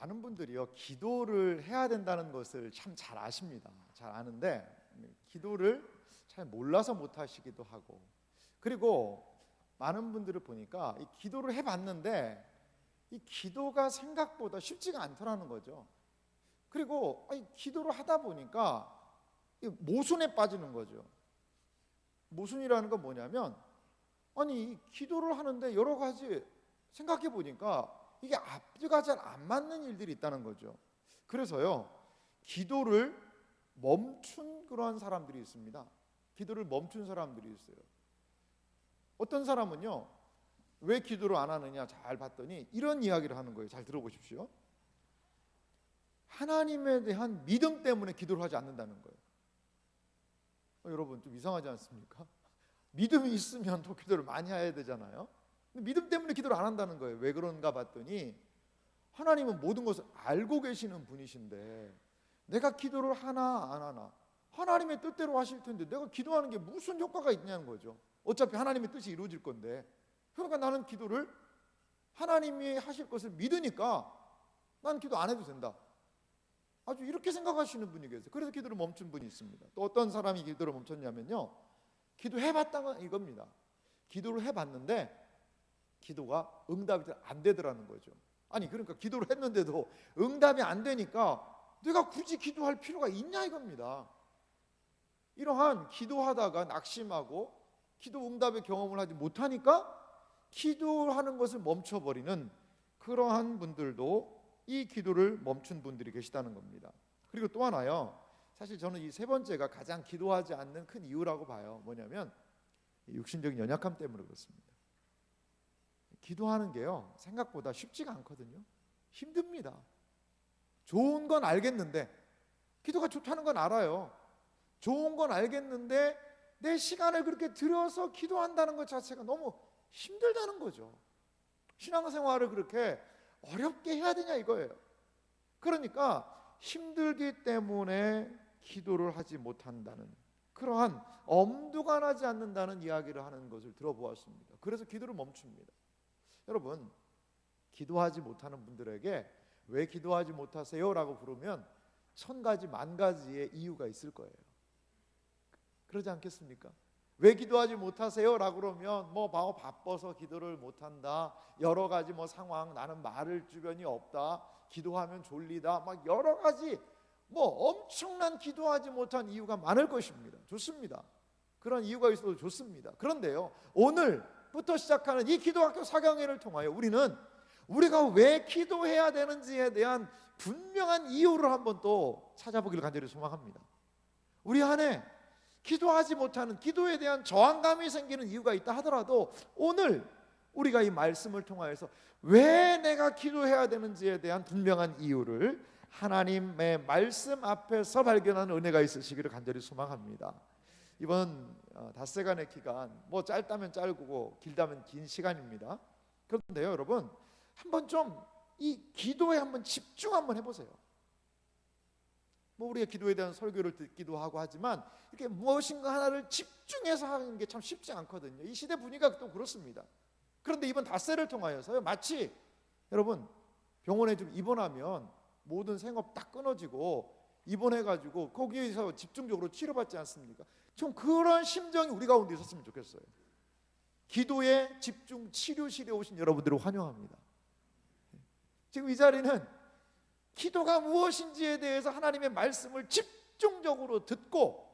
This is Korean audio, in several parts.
많은 분들이요, 기도를 해야 된다는 것을 참 잘 아십니다. 잘 아는데 기도를 잘 몰라서 못 하시기도 하고, 그리고 많은 분들을 보니까 이 기도를 해봤는데 이 기도가 생각보다 쉽지가 않더라는 거죠. 그리고 기도를 하다 보니까 모순에 빠지는 거죠. 모순이라는 건 뭐냐면, 아니 기도를 하는데 여러 가지 생각해 보니까 이게 앞뒤가 잘 안 맞는 일들이 있다는 거죠. 그래서요, 기도를 멈춘 그러한 사람들이 있습니다. 기도를 멈춘 사람들이 있어요. 어떤 사람은요, 왜 기도를 안 하느냐 잘 봤더니 이런 이야기를 하는 거예요. 잘 들어보십시오. 하나님에 대한 믿음 때문에 기도를 하지 않는다는 거예요. 여러분 좀 이상하지 않습니까? 믿음이 있으면 또 기도를 많이 해야 되잖아요. 근데 믿음 때문에 기도를 안 한다는 거예요. 왜 그런가 봤더니, 하나님은 모든 것을 알고 계시는 분이신데 내가 기도를 하나 안 하나 하나님의 뜻대로 하실 텐데 내가 기도하는 게 무슨 효과가 있냐는 거죠. 어차피 하나님의 뜻이 이루어질 건데, 그러니까 나는 기도를 하나님이 하실 것을 믿으니까 난 기도 안 해도 된다. 아주 이렇게 생각하시는 분이 계세요. 그래서 기도를 멈춘 분이 있습니다. 또 어떤 사람이 기도를 멈췄냐면요, 기도해봤다가 이겁니다. 기도를 해봤는데 기도가 응답이 안 되더라는 거죠. 아니 그러니까 기도를 했는데도 응답이 안 되니까 내가 굳이 기도할 필요가 있냐 이겁니다. 이러한 기도하다가 낙심하고 기도 응답의 경험을 하지 못하니까 기도하는 것을 멈춰버리는 그러한 분들도 이 기도를 멈춘 분들이 계시다는 겁니다. 그리고 또 하나요, 사실 저는 이 세 번째가 가장 기도하지 않는 큰 이유라고 봐요. 뭐냐면 육신적인 연약함 때문에 그렇습니다. 기도하는 게요, 생각보다 쉽지가 않거든요. 힘듭니다. 좋은 건 알겠는데, 기도가 좋다는 건 알아요. 좋은 건 알겠는데 내 시간을 그렇게 들여서 기도한다는 것 자체가 너무 힘들다는 거죠. 신앙생활을 그렇게 어렵게 해야 되냐 이거예요. 그러니까 힘들기 때문에 기도를 하지 못한다는, 그러한 엄두가 나지 않는다는 이야기를 하는 것을 들어보았습니다. 그래서 기도를 멈춥니다. 여러분, 기도하지 못하는 분들에게 왜 기도하지 못하세요? 라고 부르면 1000가지 만가지의 이유가 있을 거예요. 그러지 않겠습니까? 왜 기도하지 못하세요? 라고 그러면 바빠서 기도를 못한다, 여러 가지 상황, 나는 말을 주변이 없다, 기도하면 졸리다, 여러 가지 엄청난 기도하지 못한 이유가 많을 것입니다. 좋습니다. 그런 이유가 있어도 좋습니다. 그런데요, 오늘부터 시작하는 이 기도학교 4강회를 통하여 우리가 왜 기도해야 되는지에 대한 분명한 이유를 한번 또 찾아보기를 간절히 소망합니다. 우리 안에 기도하지 못하는, 기도에 대한 저항감이 생기는 이유가 있다 하더라도 오늘 우리가 이 말씀을 통하여서 왜 내가 기도해야 되는지에 대한 분명한 이유를 하나님의 말씀 앞에서 발견하는 은혜가 있으시기를 간절히 소망합니다. 이번 닷새간의 기간 짧다면 짧고 길다면 긴 시간입니다. 그런데요, 여러분, 한번 좀 이 기도에 한번 집중 한번 해보세요. 우리가 기도에 대한 설교를 듣기도 하고 하지만 이렇게 무엇인가 하나를 집중해서 하는 게 참 쉽지 않거든요. 이 시대 분위기가 또 그렇습니다. 그런데 이번 닷새를 통하여서요, 마치 여러분 병원에 좀 입원하면 모든 생업 딱 끊어지고 입원해가지고 거기에서 집중적으로 치료받지 않습니까? 좀 그런 심정이 우리 가운데 있었으면 좋겠어요. 기도에 집중 치료실에 오신 여러분들을 환영합니다. 지금 이 자리는 기도가 무엇인지에 대해서 하나님의 말씀을 집중적으로 듣고,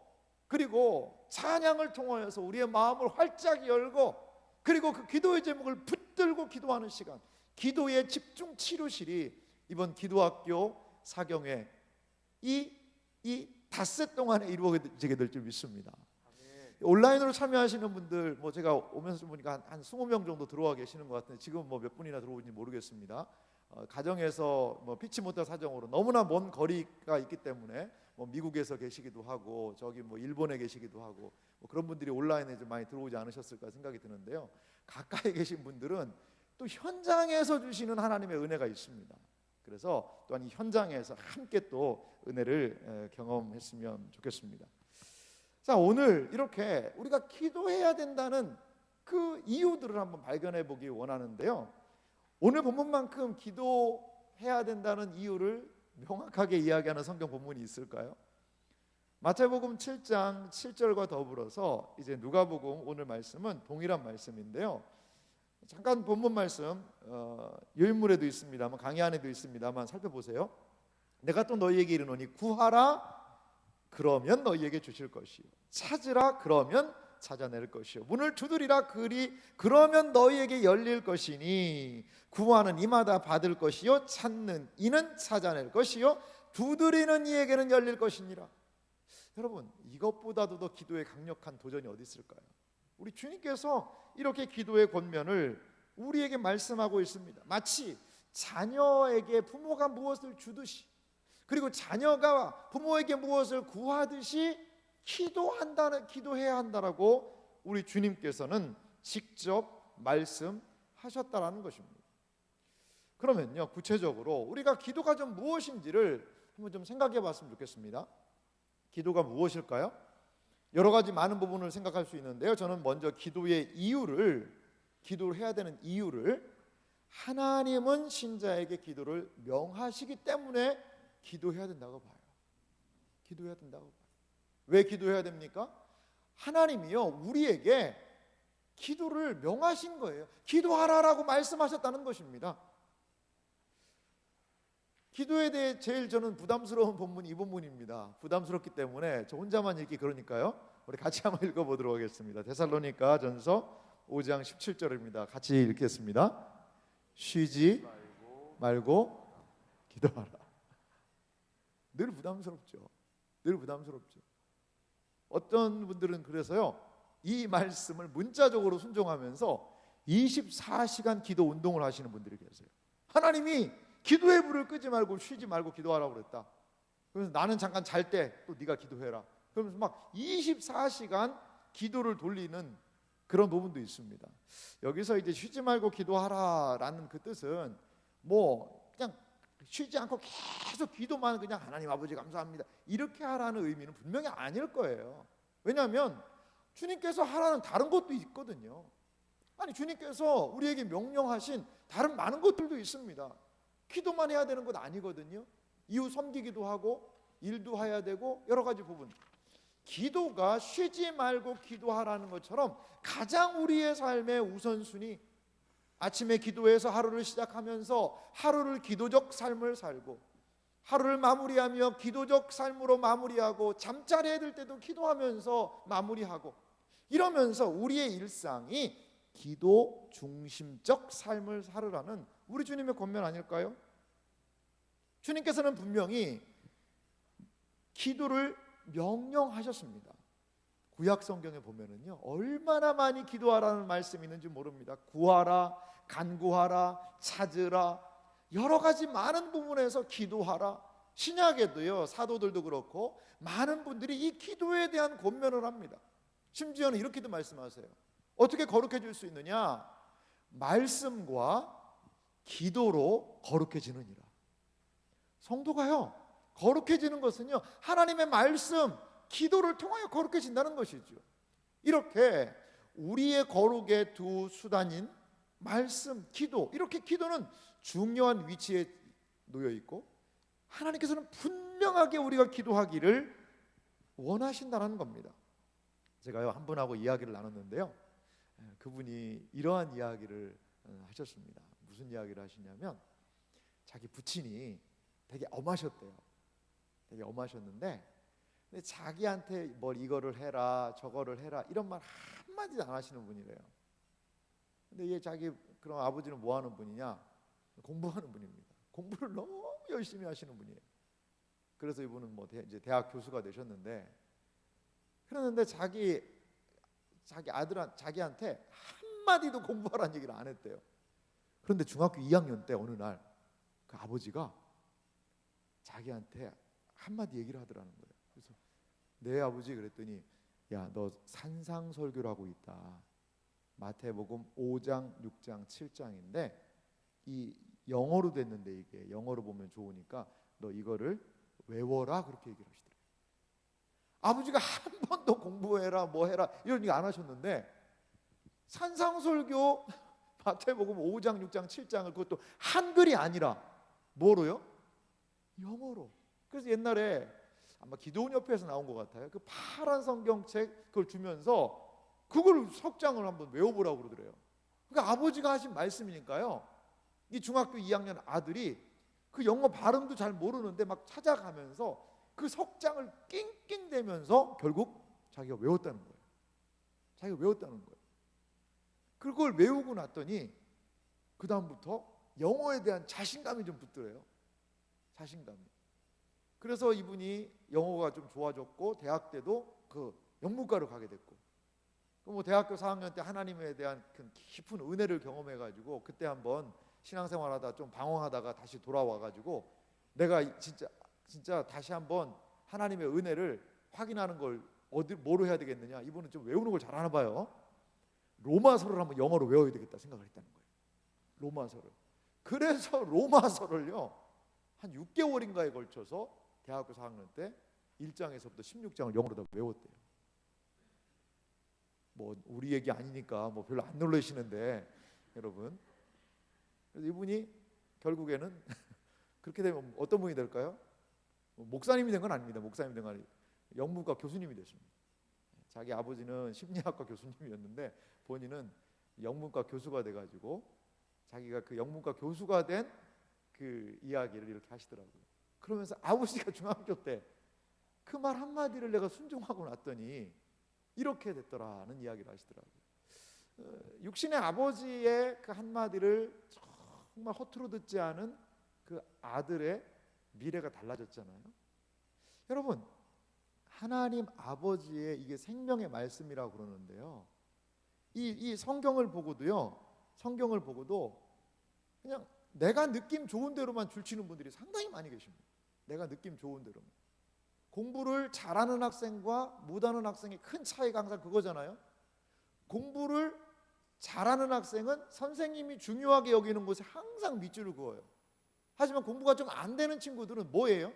그리고 찬양을 통하여서 우리의 마음을 활짝 열고, 그리고 그 기도의 제목을 붙들고 기도하는 시간, 기도의 집중 치료실이 이번 기도학교 4강회 이 닷새 동안에 이루어지게 될 줄 믿습니다. 온라인으로 참여하시는 분들 제가 오면서 보니까 한 20명 정도 들어와 계시는 것 같은데 지금 몇 분이나 들어오는지 모르겠습니다. 가정에서 피치 못할 사정으로 너무나 먼 거리가 있기 때문에 미국에서 계시기도 하고 저기 일본에 계시기도 하고 그런 분들이 온라인에 좀 많이 들어오지 않으셨을까 생각이 드는데요, 가까이 계신 분들은 또 현장에서 주시는 하나님의 은혜가 있습니다. 그래서 또한 이 현장에서 함께 또 은혜를 경험했으면 좋겠습니다. 자, 오늘 이렇게 우리가 기도해야 된다는 그 이유들을 한번 발견해 보기 원하는데요, 오늘 본문만큼 기도해야 해야 된다는 이유를 명확하게 이야기하는 성경 본문이 있을까요? 마태복음 7장 7절과 더불어서 이제 누가복음 오늘 말씀은 동일한 말씀인데요. 잠깐 본문 말씀 요인물에도 있습니다만 강의 안에도 있습니다만 살펴보세요. 내가 또 너희에게 이르노니 구하라 그러면 너희에게 주실 것이요 찾으라 그러면 찾아낼 것이요 문을 두드리라 그러면 너희에게 열릴 것이니 구하는 이마다 받을 것이요 찾는 이는 찾아낼 것이요 두드리는 이에게는 열릴 것이니라. 여러분, 이것보다도 더 기도의 강력한 도전이 어디 있을까요? 우리 주님께서 이렇게 기도의 권면을 우리에게 말씀하고 있습니다. 마치 자녀에게 부모가 무엇을 주듯이, 그리고 자녀가 부모에게 무엇을 구하듯이 기도해야 한다라고 우리 주님께서는 직접 말씀하셨다라는 것입니다. 그러면요, 구체적으로 우리가 기도가 좀 무엇인지를 한번 좀 생각해 봤으면 좋겠습니다. 기도가 무엇일까요? 여러 가지 많은 부분을 생각할 수 있는데요, 저는 먼저 기도를 해야 되는 이유를, 하나님은 신자에게 기도를 명하시기 때문에 기도해야 된다고 봐요. 기도해야 된다고 봐요. 왜 기도해야 됩니까? 하나님이요, 우리에게 기도를 명하신 거예요. 기도하라라고 말씀하셨다는 것입니다. 기도에 대해 제일 저는 부담스러운 본문이 이 본문입니다. 부담스럽기 때문에 저 혼자만 읽기 그러니까요, 우리 같이 한번 읽어보도록 하겠습니다. 데살로니가 전서 5장 17절입니다. 같이 읽겠습니다. 쉬지 말고 기도하라. 늘 부담스럽죠. 늘 부담스럽죠. 어떤 분들은 그래서요, 이 말씀을 문자적으로 순종하면서 24시간 기도 운동을 하시는 분들이 계세요. 하나님이 기도의 불을 끄지 말고 쉬지 말고 기도하라고 그랬다. 그래서 나는 잠깐 잘 때 또 네가 기도해라. 그러면서 막 24시간 기도를 돌리는 그런 부분도 있습니다. 여기서 이제 쉬지 말고 기도하라라는 그 뜻은 뭐 그냥 쉬지 않고 계속 기도만, 그냥 하나님 아버지 감사합니다 이렇게 하라는 의미는 분명히 아닐 거예요. 왜냐하면 주님께서 하라는 다른 것도 있거든요. 아니, 주님께서 우리에게 명령하신 다른 많은 것들도 있습니다. 기도만 해야 되는 것 아니거든요. 이웃 섬기기도 하고 일도 해야 되고 여러 가지 부분. 기도가 쉬지 말고 기도하라는 것처럼 가장 우리의 삶의 우선순위, 아침에 기도해서 하루를 시작하면서 하루를 기도적 삶을 살고, 하루를 마무리하며 기도적 삶으로 마무리하고, 잠자리에 들 때도 기도하면서 마무리하고, 이러면서 우리의 일상이 기도 중심적 삶을 살으라는 우리 주님의 권면 아닐까요? 주님께서는 분명히 기도를 명령하셨습니다. 구약 성경에 보면은요, 얼마나 많이 기도하라는 말씀이 있는지 모릅니다. 구하라, 간구하라, 찾으라, 여러 가지 많은 부분에서 기도하라. 신약에도요, 사도들도 그렇고 많은 분들이 이 기도에 대한 권면을 합니다. 심지어는 이렇게도 말씀하세요. 어떻게 거룩해질 수 있느냐? 말씀과 기도로 거룩해지느니라. 성도가요, 거룩해지는 것은요, 하나님의 말씀, 기도를 통하여 거룩해진다는 것이죠. 이렇게 우리의 거룩의 두 수단인 말씀, 기도, 이렇게 기도는 중요한 위치에 놓여 있고, 하나님께서는 분명하게 우리가 기도하기를 원하신다는 겁니다. 제가요, 한 분하고 이야기를 나눴는데요, 그분이 이러한 이야기를 하셨습니다. 무슨 이야기를 하시냐면, 자기 부친이 되게 엄하셨대요. 되게 엄하셨는데, 근데 자기한테 뭘 이거를 해라 저거를 해라 이런 말 한마디도 안 하시는 분이래요. 근데 얘 자기 그럼 아버지는 뭐 하는 분이냐? 공부하는 분입니다. 공부를 너무 열심히 하시는 분이에요. 그래서 이분은 뭐 이제 대학 교수가 되셨는데, 그러는데 자기 자기한테 한마디도 공부하라는 얘기를 안 했대요. 그런데 중학교 2학년 때 어느 날 그 아버지가 자기한테 한마디 얘기를 하더라는 거예요. 그래서 네 아버지, 그랬더니 야, 너 산상설교를 하고 있다. 마태복음 5장, 6장, 7장인데 이 영어로 됐는데, 이게 영어로 보면 좋으니까 너 이거를 외워라, 그렇게 얘기를 하시더래요. 아버지가 한 번도 공부해라 뭐 해라 이런 얘기 안 하셨는데, 산상설교 마태복음 5장, 6장, 7장을, 그것도 한글이 아니라 뭐로요? 영어로. 그래서 옛날에 아마 기도원 협회에서 나온 것 같아요. 그 파란 성경책 그걸 주면서 그걸 석장을 한번 외워보라고 그러더래요. 그러니까 아버지가 하신 말씀이니까요. 이 중학교 2학년 아들이 그 영어 발음도 잘 모르는데 막 찾아가면서 그 석장을 낑낑대면서 결국 자기가 외웠다는 거예요. 자기가 외웠다는 거예요. 그걸 외우고 났더니 그 다음부터 영어에 대한 자신감이 좀 붙더래요. 자신감이. 그래서 이분이 영어가 좀 좋아졌고 대학 때도 그 영문과로 가게 됐고, 뭐 대학교 4학년 때 하나님에 대한 깊은 은혜를 경험해가지고 그때 한번 신앙생활하다 좀 방황하다가 다시 돌아와가지고 내가 진짜 다시 한번 하나님의 은혜를 확인하는 걸 뭐로 해야 되겠느냐, 이분은 좀 외우는 걸 잘하나 봐요. 로마서를 한번 영어로 외워야 되겠다 생각을 했다는 거예요. 로마서를. 그래서 로마서를요 한 6개월인가에 걸쳐서 대학교 4학년 때 1장에서부터 16장을 영어로 다 외웠대요. 뭐 우리 얘기 아니니까 뭐 별로 안 놀라시는데 여러분, 그래서 이분이 결국에는 그렇게 되면 어떤 분이 될까요? 목사님이 된 건 아닙니다. 목사님이 된 건 아니에요. 영문과 교수님이 됐습니다. 자기 아버지는 심리학과 교수님이었는데 본인은 영문과 교수가 돼가지고 자기가 그 영문과 교수가 된 그 이야기를 이렇게 하시더라고요. 그러면서 아버지가 중학교 때 그 말 한마디를 내가 순종하고 났더니 이렇게 됐더라는 이야기를 하시더라고요. 육신의 아버지의 그 한마디를 정말 허투루 듣지 않은 그 아들의 미래가 달라졌잖아요. 여러분, 하나님 아버지의 이게 생명의 말씀이라고 그러는데요, 이 성경을 보고도 그냥 내가 느낌 좋은 대로만 줄치는 분들이 상당히 많이 계십니다. 내가 느낌 좋은 대로만. 공부를 잘하는 학생과 못하는 학생의 큰 차이가 항상 그거잖아요. 공부를 잘하는 학생은 선생님이 중요하게 여기는 곳에 항상 밑줄을 그어요. 하지만 공부가 좀 안 되는 친구들은 뭐예요?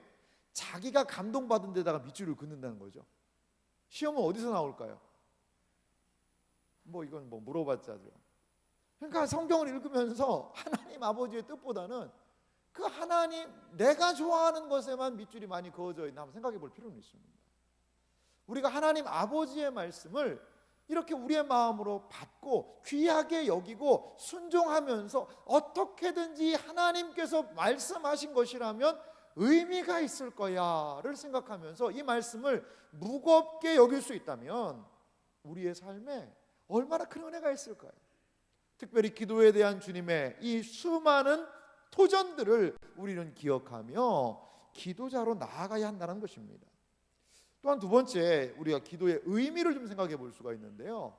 자기가 감동받은 데다가 밑줄을 긋는다는 거죠. 시험은 어디서 나올까요? 뭐 이건 뭐 물어봤자죠. 그러니까 성경을 읽으면서 하나님 아버지의 뜻보다는 그 하나님, 내가 좋아하는 것에만 밑줄이 많이 그어져 있나 한번 생각해 볼 필요는 있습니다. 우리가 하나님 아버지의 말씀을 이렇게 우리의 마음으로 받고 귀하게 여기고 순종하면서 어떻게든지 하나님께서 말씀하신 것이라면 의미가 있을 거야를 생각하면서 이 말씀을 무겁게 여길 수 있다면 우리의 삶에 얼마나 큰 은혜가 있을까요? 특별히 기도에 대한 주님의 이 수많은 토전들을 우리는 기억하며 기도자로 나아가야 한다는 것입니다. 또한 두 번째, 우리가 기도의 의미를 좀 생각해 볼 수가 있는데요.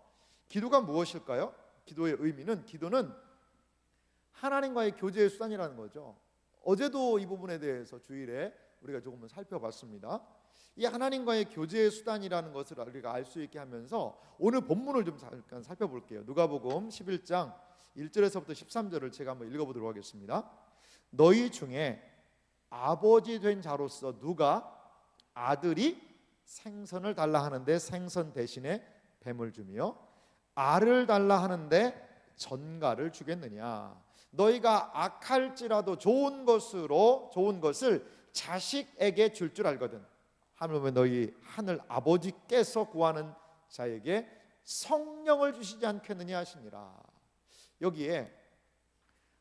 기도가 무엇일까요? 기도의 의미는, 기도는 하나님과의 교제의 수단이라는 거죠. 어제도 이 부분에 대해서 주일에 우리가 조금 살펴봤습니다. 이 하나님과의 교제의 수단이라는 것을 우리가 알 수 있게 하면서 오늘 본문을 좀 잠깐 살펴볼게요. 누가복음 11장 1절에서부터 13절을 제가 한번 읽어보도록 하겠습니다. 너희 중에 아버지 된 자로서 누가 아들이 생선을 달라 하는데 생선 대신에 뱀을 주며 알을 달라 하는데 전갈을 주겠느냐? 너희가 악할지라도 좋은 것을 자식에게 줄 줄 알거든. 하물며 너희 하늘 아버지께서 구하는 자에게 성령을 주시지 않겠느냐 하시니라. 여기에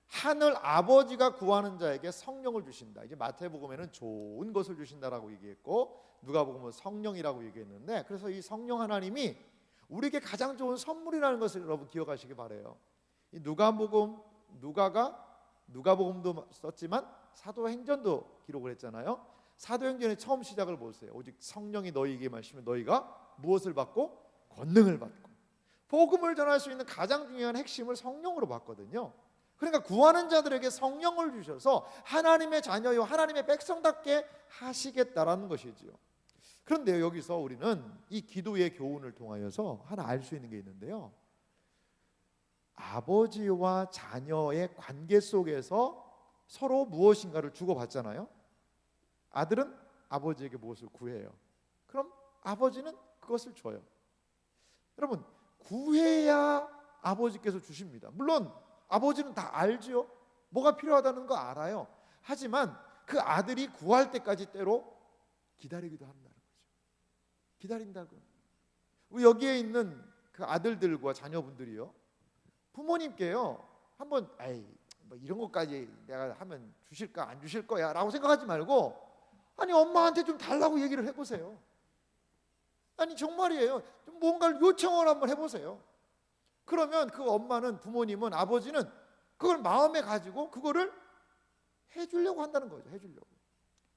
하늘 아버지가 구하는 자에게 성령을 주신다. 이제 마태복음에는 좋은 것을 주신다라고 얘기했고 누가복음은 성령이라고 얘기했는데, 그래서 이 성령 하나님이 우리에게 가장 좋은 선물이라는 것을 여러분 기억하시기 바라요. 이 누가복음도 썼지만 사도행전도 기록을 했잖아요. 사도행전의 처음 시작을 보세요. 오직 성령이 너희에게 임하시면 너희가 무엇을 받고? 권능을 받고. 복음을 전할 수 있는 가장 중요한 핵심을 성령으로 봤거든요. 그러니까 구하는 자들에게 성령을 주셔서 하나님의 자녀요 하나님의 백성답게 하시겠다라는 것이지요. 그런데 여기서 우리는 이 기도의 교훈을 통하여서 하나 알 수 있는 게 있는데요. 아버지와 자녀의 관계 속에서 서로 무엇인가를 주고받잖아요. 아들은 아버지에게 무엇을 구해요. 그럼 아버지는 그것을 줘요. 여러분, 구해야 아버지께서 주십니다. 물론 아버지는 다 알죠. 뭐가 필요하다는 거 알아요. 하지만 그 아들이 구할 때까지 때로 기다리기도 한다는 거죠. 기다린다고. 우리 여기에 있는 그 아들들과 자녀분들이요, 부모님께요 한번 뭐 이런 것까지 내가 하면 주실까 안 주실 거야 라고 생각하지 말고, 아니 엄마한테 좀 달라고 얘기를 해보세요. 아니 정말이에요. 좀 뭔가를 요청을 한번 해보세요. 그러면 그 엄마는, 부모님은, 아버지는 그걸 마음에 가지고 그거를 해주려고 한다는 거죠. 해주려고.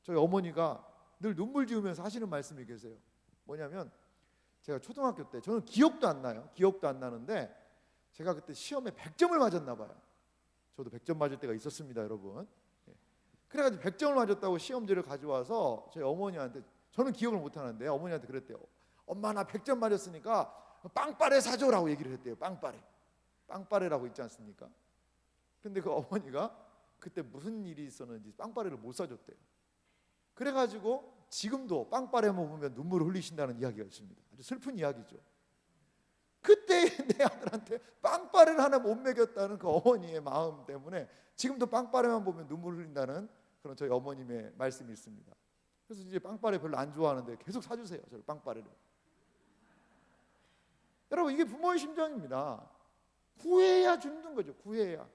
저희 어머니가 늘 눈물 지으면서 하시는 말씀이 계세요. 뭐냐면, 제가 초등학교 때, 저는 기억도 안 나요. 기억도 안 나는데 제가 그때 시험에 100점을 맞았나 봐요. 저도 100점 맞을 때가 있었습니다, 여러분. 그래가지고 100점을 맞았다고 시험지를 가져와서 저희 어머니한테, 저는 기억을 못 하는데 어머니한테 그랬대요. 엄마 나 100점 맞았으니까 빵빠레 사줘라고 얘기를 했대요. 빵빠레라고 있지 않습니까? 근데 그 어머니가 그때 무슨 일이 있었는지 빵빠레를 못 사줬대요. 그래가지고 지금도 빵빠레만 보면 눈물을 흘리신다는 이야기가 있습니다. 아주 슬픈 이야기죠. 그때 내 아들한테 빵빠레를 하나 못 먹였다는 그 어머니의 마음 때문에 지금도 빵빠레만 보면 눈물을 흘린다는 그런 저희 어머님의 말씀이 있습니다. 그래서 이제 빵빠레 별로 안 좋아하는데 계속 사주세요, 저를 빵빠레를. 여러분, 이게 부모의 심정입니다. 구해야 주는 거죠. 구해야.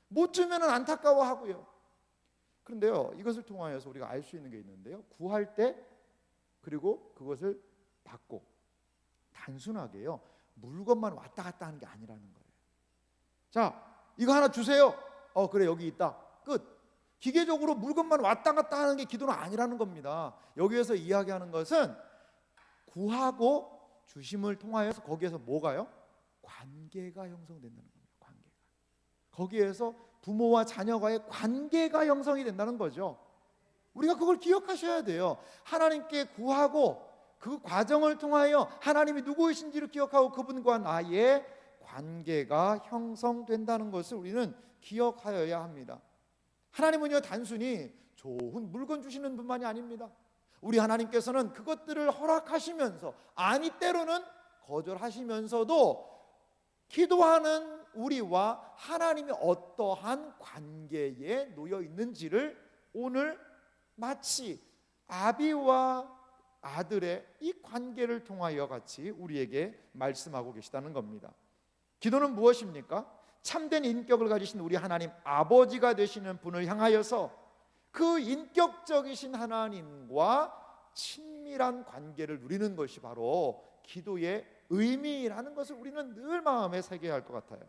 못 주면 안타까워하고요. 그런데요, 이것을 통하여서 우리가 알 수 있는 게 있는데요, 구할 때, 그리고 그것을 받고, 단순하게요 물건만 왔다 갔다 하는 게 아니라는 거예요. 자, 이거 하나 주세요. 그래, 여기 있다. 끝. 기계적으로 물건만 왔다 갔다 하는 게 기도는 아니라는 겁니다. 여기에서 이야기하는 것은 구하고 주심을 통하여서 거기에서 뭐가요? 관계가 형성된다는 겁니다. 관계가. 거기에서 부모와 자녀가의 관계가 형성이 된다는 거죠. 우리가 그걸 기억하셔야 돼요. 하나님께 구하고 그 과정을 통하여 하나님이 누구이신지를 기억하고 그분과 나의 관계가 형성된다는 것을 우리는 기억하여야 합니다. 하나님은요 단순히 좋은 물건 주시는 분만이 아닙니다. 우리 하나님께서는 그것들을 허락하시면서, 아니 때로는 거절하시면서도 기도하는 우리와 하나님이 어떠한 관계에 놓여 있는지를 오늘 마치 아비와 아들의 이 관계를 통하여 같이 우리에게 말씀하고 계시다는 겁니다. 기도는 무엇입니까? 참된 인격을 가지신 우리 하나님 아버지가 되시는 분을 향하여서 그 인격적이신 하나님과 친밀한 관계를 누리는 것이 바로 기도의 의미라는 것을 우리는 늘 마음에 새겨야 할 것 같아요.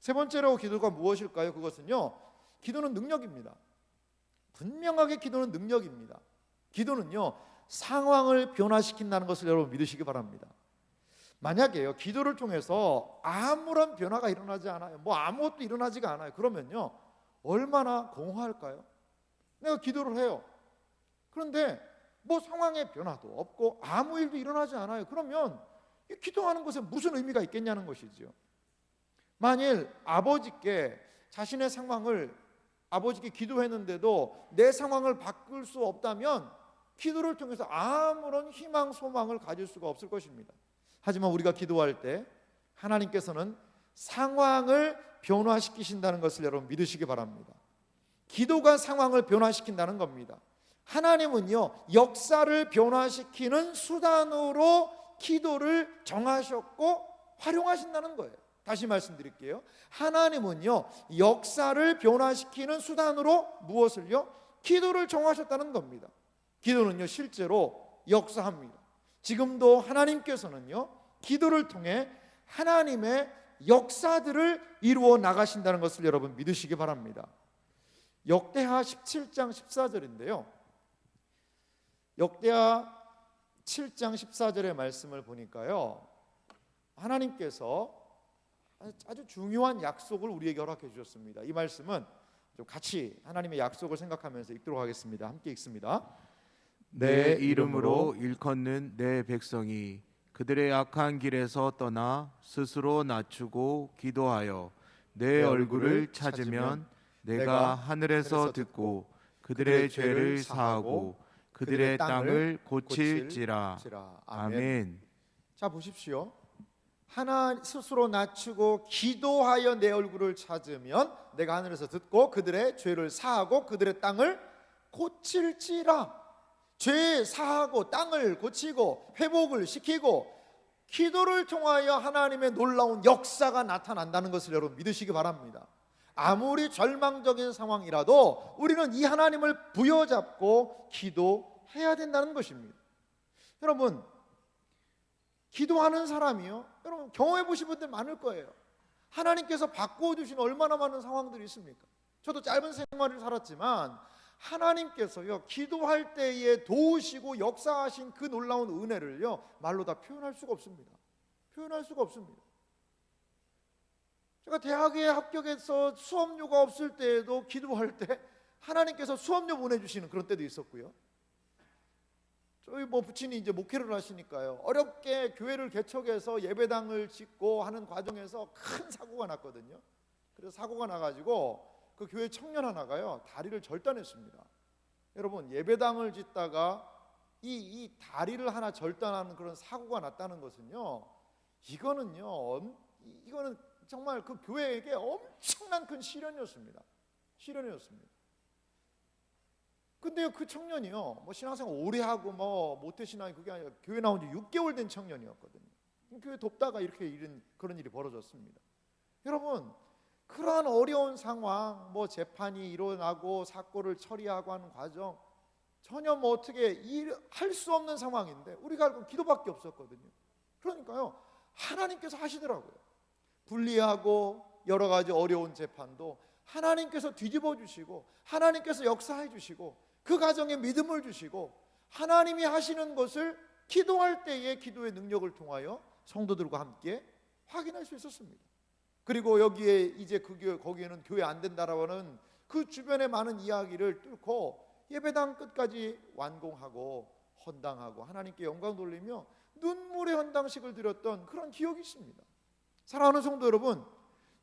세 번째로 기도가 무엇일까요? 그것은요, 기도는 능력입니다. 분명하게 기도는 능력입니다. 기도는요, 상황을 변화시킨다는 것을 여러분 믿으시기 바랍니다. 만약에요, 기도를 통해서 아무런 변화가 일어나지 않아요, 아무것도 일어나지가 않아요, 그러면요 얼마나 공허할까요? 내가 기도를 해요. 그런데 상황의 변화도 없고 아무 일도 일어나지 않아요. 그러면 이 기도하는 것에 무슨 의미가 있겠냐는 것이죠. 만일 아버지께 자신의 상황을, 아버지께 기도했는데도 내 상황을 바꿀 수 없다면 기도를 통해서 아무런 희망, 소망을 가질 수가 없을 것입니다. 하지만 우리가 기도할 때 하나님께서는 상황을 변화시키신다는 것을 여러분 믿으시기 바랍니다. 기도가 상황을 변화시킨다는 겁니다. 하나님은요 역사를 변화시키는 수단으로 기도를 정하셨고 활용하신다는 거예요. 다시 말씀드릴게요. 하나님은요 역사를 변화시키는 수단으로 무엇을요? 기도를 정하셨다는 겁니다. 기도는요 실제로 역사합니다. 지금도 하나님께서는요 기도를 통해 하나님의 역사들을 이루어 나가신다는 것을 여러분 믿으시기 바랍니다. 역대하 17장 14절인데요 역대하 7장 14절의 말씀을 보니까요 하나님께서 아주 중요한 약속을 우리에게 허락해 주셨습니다. 이 말씀은 좀 같이 하나님의 약속을 생각하면서 읽도록 하겠습니다. 함께 읽습니다. 내 이름으로 일컫는 내 백성이 그들의 악한 길에서 떠나 스스로 낮추고 기도하여 내 얼굴을 찾으면 내가 하늘에서 듣고 그들의 죄를 사하고 그들의 땅을 고칠지라. 아멘. 자 보십시오. 하나 스스로 낮추고 기도하여 내 얼굴을 찾으면 내가 하늘에서 듣고 그들의 죄를 사하고 그들의 땅을 고칠지라. 죄 사하고 땅을 고치고 회복을 시키고 기도를 통하여 하나님의 놀라운 역사가 나타난다는 것을 여러분 믿으시기 바랍니다. 아무리 절망적인 상황이라도 우리는 이 하나님을 부여잡고 기도해야 된다는 것입니다. 여러분, 기도하는 사람이요, 여러분 경험해 보신 분들 많을 거예요. 하나님께서 바꿔주신 얼마나 많은 상황들이 있습니까? 저도 짧은 생활을 살았지만 하나님께서요 기도할 때에 도우시고 역사하신 그 놀라운 은혜를요 말로 다 표현할 수가 없습니다. 표현할 수가 없습니다. 제가 대학에 합격해서 수업료가 없을 때에도 기도할 때 하나님께서 수업료 보내주시는 그런 때도 있었고요. 저희 부친이 이제 목회를 하시니까요, 어렵게 교회를 개척해서 예배당을 짓고 하는 과정에서 큰 사고가 났거든요. 그래서 사고가 나가지고 그 교회 청년 하나가요 다리를 절단했습니다. 여러분, 예배당을 짓다가 이 다리를 하나 절단하는 그런 사고가 났다는 것은요, 이거는 정말 그 교회에게 엄청난 큰 시련이었습니다. 근데요 그 청년이요 신앙생활 오래 하고 모태신앙이 그게 아니라 교회 나온 지 6개월 된 청년이었거든요. 교회 돕다가 이렇게 그런 일이 벌어졌습니다. 여러분, 그러한 어려운 상황, 재판이 일어나고 사건을 처리하고 하는 과정, 전혀 어떻게 할 수 없는 상황인데 우리가 알고 기도밖에 없었거든요. 그러니까요 하나님께서 하시더라고요. 불리하고 여러 가지 어려운 재판도 하나님께서 뒤집어 주시고 하나님께서 역사해 주시고 그 가정에 믿음을 주시고 하나님이 하시는 것을 기도할 때의 기도의 능력을 통하여 성도들과 함께 확인할 수 있었습니다. 그리고 여기에 이제 거기에는 교회 안 된다라는 그 주변의 많은 이야기를 뚫고 예배당 끝까지 완공하고 헌당하고 하나님께 영광 돌리며 눈물의 헌당식을 드렸던 그런 기억이 있습니다. 사랑하는 성도 여러분,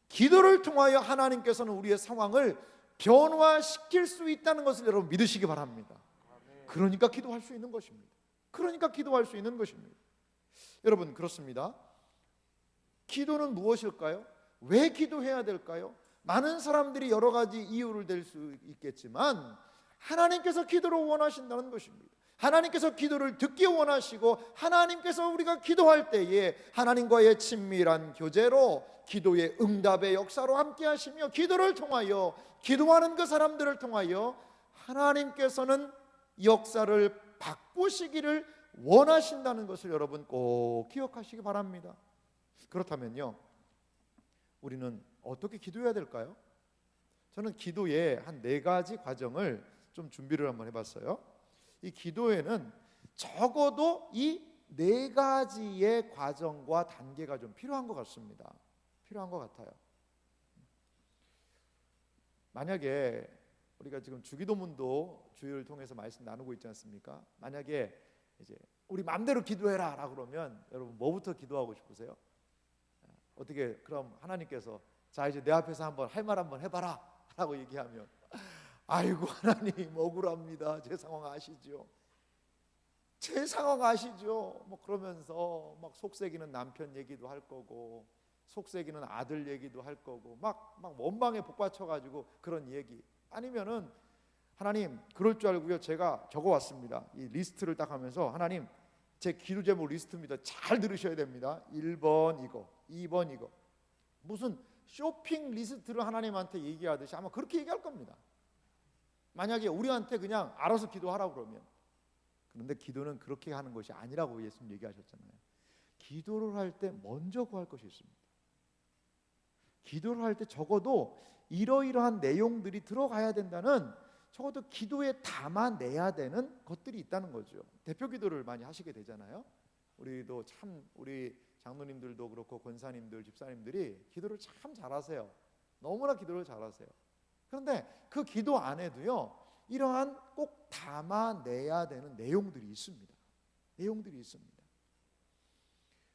기도를 통하여 하나님께서는 우리의 상황을 변화시킬 수 있다는 것을 여러분 믿으시기 바랍니다. 그러니까 기도할 수 있는 것입니다. 여러분, 그렇습니다. 기도는 무엇일까요? 왜 기도해야 될까요? 많은 사람들이 여러 가지 이유를 댈 수 있겠지만 하나님께서 기도를 원하신다는 것입니다. 하나님께서 기도를 듣기 원하시고 하나님께서 우리가 기도할 때에 하나님과의 친밀한 교제로 기도의 응답의 역사로 함께 하시며 기도를 통하여 기도하는 그 사람들을 통하여 하나님께서는 역사를 바꾸시기를 원하신다는 것을 여러분 꼭 기억하시기 바랍니다. 그렇다면요, 우리는 어떻게 기도해야 될까요? 저는 기도의 한 4가지 과정을 좀 준비를 한번 해봤어요. 이 기도에는 적어도 이 4가지의 과정과 단계가 좀 필요한 것 같습니다. 필요한 것 같아요. 만약에 우리가 지금 주기도문도 주일을 통해서 말씀 나누고 있지 않습니까? 만약에 이제 우리 마음대로 기도해라 라고 그러면 여러분 뭐부터 기도하고 싶으세요? 어떻게 그럼 하나님께서 자 이제 내 앞에서 한번 할 말 한번 해봐라 라고 얘기하면 아이고 하나님 억울합니다. 제 상황 아시죠? 그러면서 막 속삭이는 남편 얘기도 할 거고 속삭이는 아들 얘기도 할 거고 막 원망에 복받쳐가지고 그런 얘기, 아니면은 하나님 그럴 줄 알고요 제가 적어왔습니다. 이 리스트를 딱 하면서 하나님 제 기도 제목 리스트입니다. 잘 들으셔야 됩니다. 1번 이거, 2번 이거. 무슨 쇼핑 리스트를 하나님한테 얘기하듯이 아마 그렇게 얘기할 겁니다. 만약에 우리한테 그냥 알아서 기도하라고 그러면. 그런데 기도는 그렇게 하는 것이 아니라고 예수님 얘기하셨잖아요. 기도를 할 때 먼저 구할 것이 있습니다. 기도를 할 때 적어도 이러이러한 내용들이 들어가야 된다는, 적어도 기도에 담아내야 되는 것들이 있다는 거죠. 대표 기도를 많이 하시게 되잖아요. 우리도 참 우리 장로님들도 그렇고 권사님들, 집사님들이 기도를 참 잘하세요. 너무나 기도를 잘하세요. 그런데 그 기도 안에도요 이러한 꼭 담아내야 되는 내용들이 있습니다.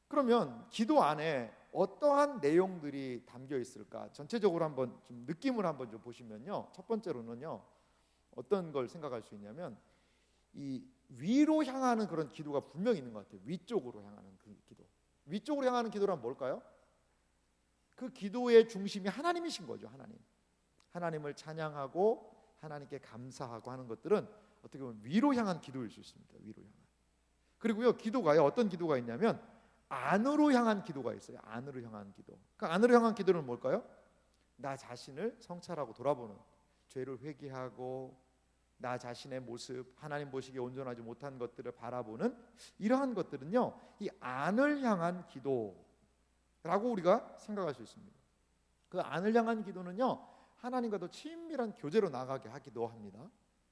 그러면 기도 안에 어떠한 내용들이 담겨 있을까? 전체적으로 한번 좀 느낌을 한번 좀 보시면요, 첫 번째로는요 어떤 걸 생각할 수 있냐면 이 위로 향하는 그런 기도가 분명히 있는 것 같아요. 위쪽으로 향하는 그 기도. 위쪽으로 향하는 기도란 뭘까요? 그 기도의 중심이 하나님이신 거죠. 하나님을 찬양하고 하나님께 감사하고 하는 것들은 어떻게 보면 위로 향한 기도일 수 있습니다. 위로 향한. 그리고요, 기도가요, 어떤 기도가 있냐면 안으로 향한 기도가 있어요. 안으로 향한 기도. 그 안으로 향한 기도는 뭘까요? 나 자신을 성찰하고 돌아보는, 죄를 회개하고 나 자신의 모습, 하나님 보시기에 온전하지 못한 것들을 바라보는 이러한 것들은요, 이 안을 향한 기도라고 우리가 생각할 수 있습니다. 그 안을 향한 기도는요, 하나님과 더 친밀한 교제로 나가게 하기도 합니다.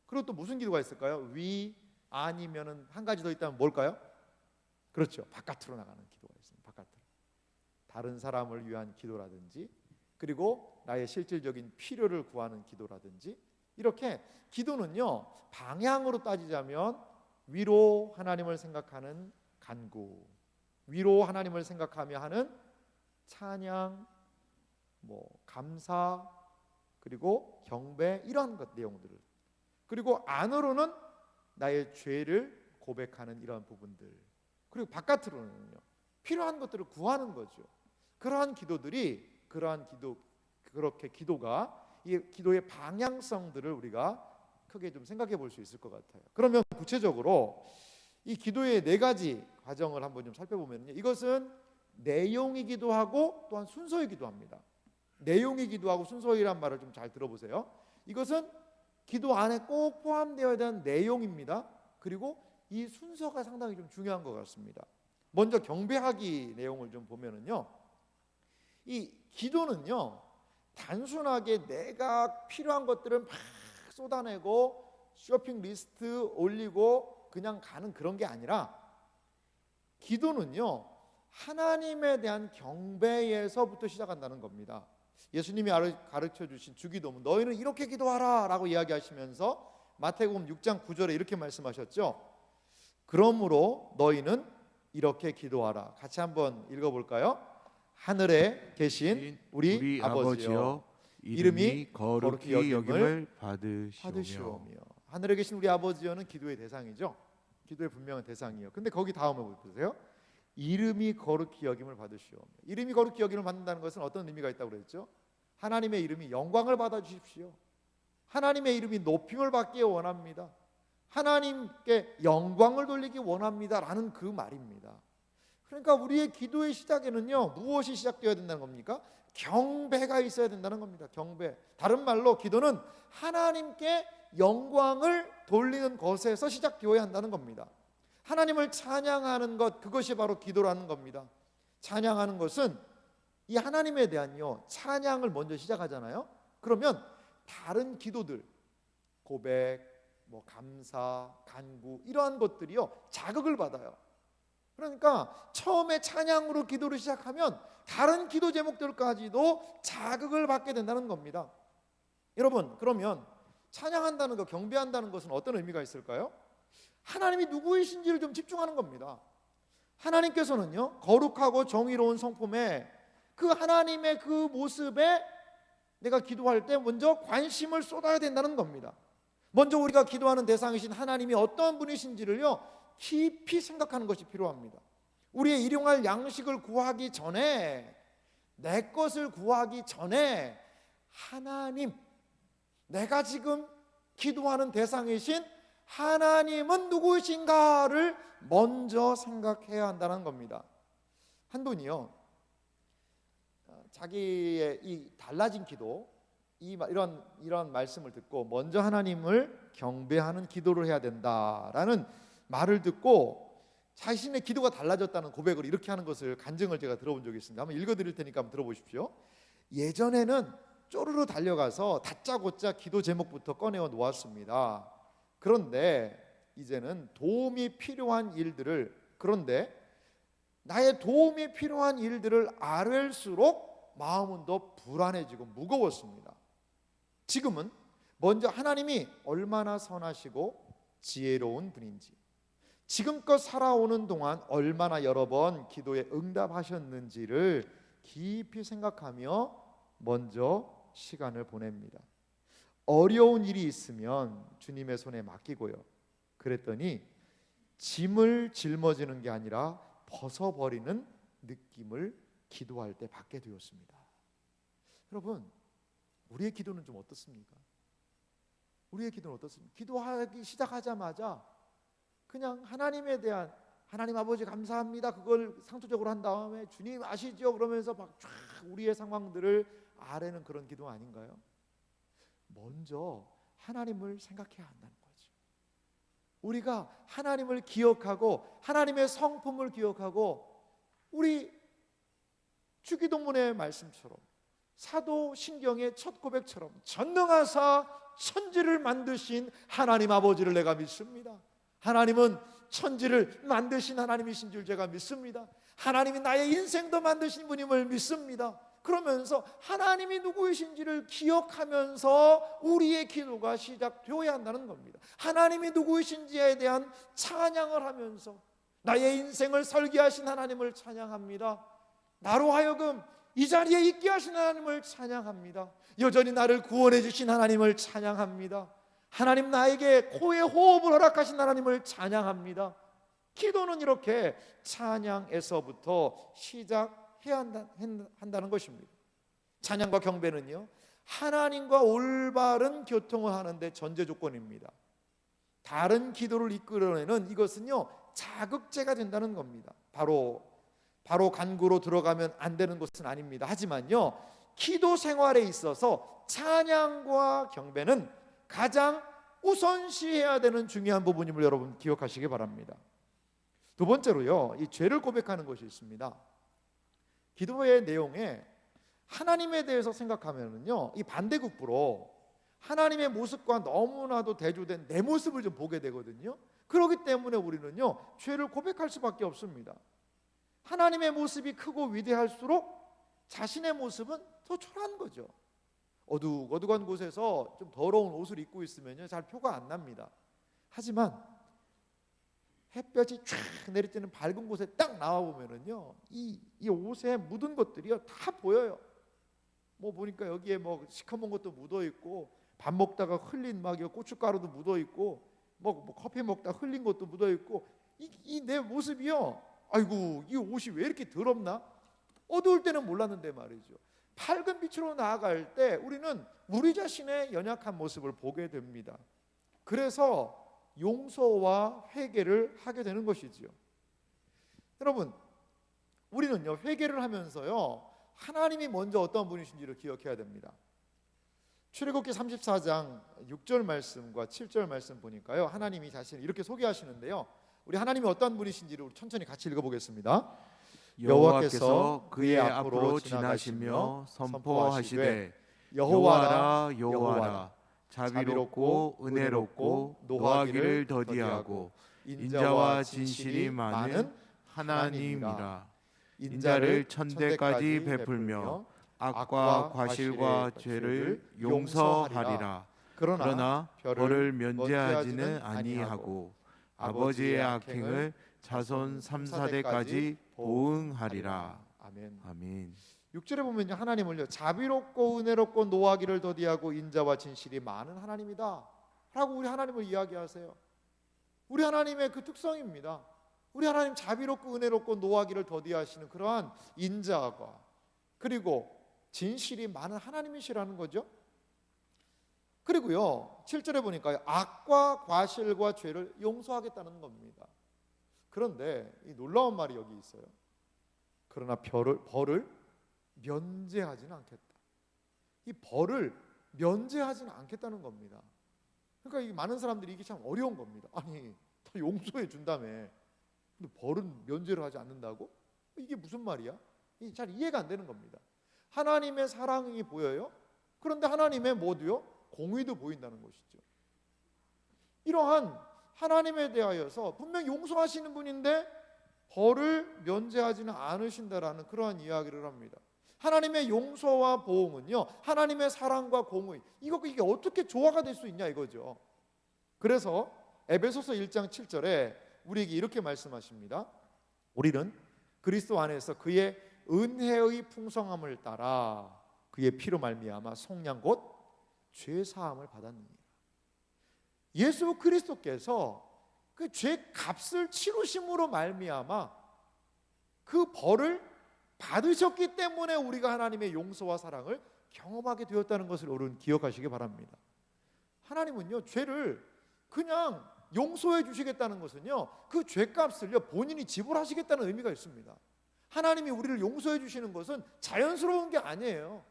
그리고 또 무슨 기도가 있을까요? 위, 아니면은 한 가지 더 있다면 뭘까요? 그렇죠, 바깥으로 나가는 기도가 있습니다. 바깥으로, 다른 사람을 위한 기도라든지, 그리고 나의 실질적인 필요를 구하는 기도라든지, 이렇게 기도는요, 방향으로 따지자면 위로 하나님을 생각하는 간구, 위로 하나님을 생각하며 하는 찬양, 감사, 그리고 경배, 이러한 것 내용들을, 그리고 안으로는 나의 죄를 고백하는 이러한 부분들, 그리고 바깥으로는요, 필요한 것들을 구하는 거죠. 그러한 기도들이, 그렇게 기도가, 이 기도의 방향성들을 우리가 크게 좀 생각해 볼 수 있을 것 같아요. 그러면 구체적으로 이 기도의 4가지 과정을 한번 좀 살펴보면요, 이것은 내용이기도 하고 또한 순서이기도 합니다. 내용이기도 하고 순서이란 말을 좀 잘 들어보세요. 이것은 기도 안에 꼭 포함되어야 되는 내용입니다. 그리고 이 순서가 상당히 좀 중요한 것 같습니다. 먼저 경배하기 내용을 좀 보면은요, 이 기도는요, 단순하게 내가 필요한 것들을 막 쏟아내고 쇼핑 리스트 올리고 그냥 가는 그런 게 아니라, 기도는요, 하나님에 대한 경배에서부터 시작한다는 겁니다. 예수님이 가르쳐 주신 주기도문, 너희는 이렇게 기도하라 라고 이야기하시면서 마태복음 6장 9절에 이렇게 말씀하셨죠. 그러므로 너희는 이렇게 기도하라. 같이 한번 읽어볼까요? 하늘에 계신 우리 아버지여, 이름이 거룩히 여김을 받으시오며. 하늘에 계신 우리 아버지여는 기도의 대상이죠. 기도의 분명한 대상이에요. 근데 거기 다음에 보세요. 이름이 거룩히 여김을 받으시오며. 이름이 거룩히 여김을 받는다는 것은 어떤 의미가 있다고 그랬죠? 하나님의 이름이 영광을 받아 주십시오. 하나님의 이름이 높임을 받기 원합니다. 하나님께 영광을 돌리기 원합니다라는 그 말입니다. 그러니까 우리의 기도의 시작에는요, 무엇이 시작되어야 된다는 겁니까? 경배가 있어야 된다는 겁니다. 경배. 다른 말로 기도는 하나님께 영광을 돌리는 것에서 시작되어야 한다는 겁니다. 하나님을 찬양하는 것, 그것이 바로 기도라는 겁니다. 찬양하는 것은 이 하나님에 대한요, 찬양을 먼저 시작하잖아요. 그러면 다른 기도들, 고백, 감사, 간구, 이러한 것들이요, 자극을 받아요. 그러니까 처음에 찬양으로 기도를 시작하면 다른 기도 제목들까지도 자극을 받게 된다는 겁니다. 여러분, 그러면 찬양한다는 것, 경배한다는 것은 어떤 의미가 있을까요? 하나님이 누구이신지를 좀 집중하는 겁니다. 하나님께서는요, 거룩하고 정의로운 성품에 그 하나님의 그 모습에 내가 기도할 때 먼저 관심을 쏟아야 된다는 겁니다. 먼저 우리가 기도하는 대상이신 하나님이 어떤 분이신지를요, 깊이 생각하는 것이 필요합니다. 우리의 일용할 양식을 구하기 전에, 내 것을 구하기 전에 하나님, 내가 지금 기도하는 대상이신 하나님은 누구이신가를 먼저 생각해야 한다는 겁니다. 한 분이요, 자기의 이 달라진 기도, 이런 말씀을 듣고 먼저 하나님을 경배하는 기도를 해야 된다라는 말을 듣고 자신의 기도가 달라졌다는 고백을 이렇게 하는 것을, 간증을 제가 들어본 적이 있습니다. 한번 읽어드릴 테니까 한번 들어보십시오. 예전에는 쪼르르 달려가서 다짜고짜 기도 제목부터 꺼내어 놓았습니다. 그런데 이제는 도움이 필요한 일들을, 그런데 나의 도움이 필요한 일들을 아뢰일수록 마음은 더 불안해지고 무거웠습니다. 지금은 먼저 하나님이 얼마나 선하시고 지혜로운 분인지, 지금껏 살아오는 동안 얼마나 여러 번 기도에 응답하셨는지를 깊이 생각하며 먼저 시간을 보냅니다. 어려운 일이 있으면 주님의 손에 맡기고요. 그랬더니 짐을 짊어지는 게 아니라 벗어버리는 느낌을 기도할 때 받게 되었습니다. 여러분, 우리의 기도는 좀 어떻습니까? 우리의 기도는 어떻습니까? 기도하기 시작하자마자 그냥 하나님에 대한, 하나님 아버지 감사합니다, 그걸 상투적으로 한 다음에 주님 아시죠? 그러면서 막 쫙 우리의 상황들을 아뢰는 그런 기도 아닌가요? 먼저 하나님을 생각해야 한다는 거죠. 우리가 하나님을 기억하고 하나님의 성품을 기억하고, 우리 주기도문의 말씀처럼 사도신경의 첫 고백처럼 전능하사 천지를 만드신 하나님 아버지를 내가 믿습니다. 하나님은 천지를 만드신 하나님이신 줄 제가 믿습니다. 하나님이 나의 인생도 만드신 분임을 믿습니다. 그러면서 하나님이 누구이신지를 기억하면서 우리의 기도가 시작되어야 한다는 겁니다. 하나님이 누구이신지에 대한 찬양을 하면서 나의 인생을 설계하신 하나님을 찬양합니다. 나로 하여금 이 자리에 있게 하신 하나님을 찬양합니다. 여전히 나를 구원해 주신 하나님을 찬양합니다. 하나님 나에게 코에 호흡을 허락하신 하나님을 찬양합니다. 기도는 이렇게 찬양에서부터 시작해야 한다는 것입니다. 찬양과 경배는요, 하나님과 올바른 교통을 하는데 전제 조건입니다. 다른 기도를 이끌어내는 이것은요, 자극제가 된다는 겁니다. 바로 간구로 들어가면 안 되는 것은 아닙니다. 하지만요, 기도 생활에 있어서 찬양과 경배는 가장 우선시해야 되는 중요한 부분임을 여러분 기억하시기 바랍니다. 두 번째로요, 이 죄를 고백하는 것이 있습니다. 기도의 내용에 하나님에 대해서 생각하면은요, 이 반대급부로 하나님의 모습과 너무나도 대조된 내 모습을 좀 보게 되거든요. 그렇기 때문에 우리는요, 죄를 고백할 수밖에 없습니다. 하나님의 모습이 크고 위대할수록 자신의 모습은 더 초라한 거죠. 어둑어둑한 곳에서 좀 더러운 옷을 입고 있으면요, 잘 표가 안 납니다. 하지만 햇볕이 쫙 내리쬐는 밝은 곳에 딱 나와 보면은요, 이 옷에 묻은 것들이요 다 보여요. 뭐 보니까 여기에 뭐 시커먼 것도 묻어 있고, 밥 먹다가 흘린 막 고춧가루도 묻어 있고, 뭐 커피 먹다 흘린 것도 묻어 있고, 이 내 모습이요, 아이고 이 옷이 왜 이렇게 더럽나? 어두울 때는 몰랐는데 말이죠. 밝은 빛으로 나아갈 때 우리는 우리 자신의 연약한 모습을 보게 됩니다. 그래서 용서와 회개를 하게 되는 것이지요. 여러분, 우리는요, 회개를 하면서요, 하나님이 먼저 어떤 분이신지를 기억해야 됩니다. 출애굽기 34장 6절 말씀과 7절 말씀 보니까요, 하나님이 자신을 이렇게 소개하시는데요, 우리 하나님이 어떤 분이신지를 우리 천천히 같이 읽어보겠습니다. 여호와께서 그의 앞으로 지나시며 선포하시되 여호와라 여호와라 자비롭고 은혜롭고 노하기를 더디하고 인자와 진실이 많은 하나님이라. 인자를 천대까지 베풀며 악과 과실과 죄를 용서하리라. 그러나 벌을 면제하지는 아니하고 아버지의 악행을 자손 3, 4대까지 보응하리라. 아멘. 아멘. 6절에 보면요, 하나님을요, 자비롭고 은혜롭고 노하기를 더디하고 인자와 진실이 많은 하나님이다 라고 우리 하나님을 이야기하세요. 우리 하나님의 그 특성입니다. 우리 하나님 자비롭고 은혜롭고 노하기를 더디하시는 그러한 인자가, 그리고 진실이 많은 하나님이시라는 거죠. 그리고요, 7절에 보니까 악과 과실과 죄를 용서하겠다는 겁니다. 그런데 이 놀라운 말이 여기 있어요. 그러나 벌을 면제하지는 않겠다. 이 벌을 면제하지는 않겠다는 겁니다. 그러니까 이 많은 사람들이 이게 참 어려운 겁니다. 아니, 다 용서해 준다며, 근데 벌은 면제를 하지 않는다고? 이게 무슨 말이야? 잘 이해가 안 되는 겁니다. 하나님의 사랑이 보여요. 그런데 하나님의 뭐도요? 공의도 보인다는 것이죠. 이러한 하나님에 대하여서 분명 용서하시는 분인데 벌을 면제하지는 않으신다라는 그러한 이야기를 합니다. 하나님의 용서와 보응은요, 하나님의 사랑과 공의, 이게 어떻게 조화가 될 수 있냐 이거죠. 그래서 에베소서 1장 7절에 우리에게 이렇게 말씀하십니다. 우리는 그리스도 안에서 그의 은혜의 풍성함을 따라 그의 피로 말미암아 속량 곧 죄 사함을 받았느니라. 예수 그리스도께서 그 죄 값을 치르심으로 말미암아 그 벌을 받으셨기 때문에 우리가 하나님의 용서와 사랑을 경험하게 되었다는 것을 여러분 기억하시기 바랍니다. 하나님은요, 죄를 그냥 용서해 주시겠다는 것은요, 그 죄값을요 본인이 지불하시겠다는 의미가 있습니다. 하나님이 우리를 용서해 주시는 것은 자연스러운 게 아니에요.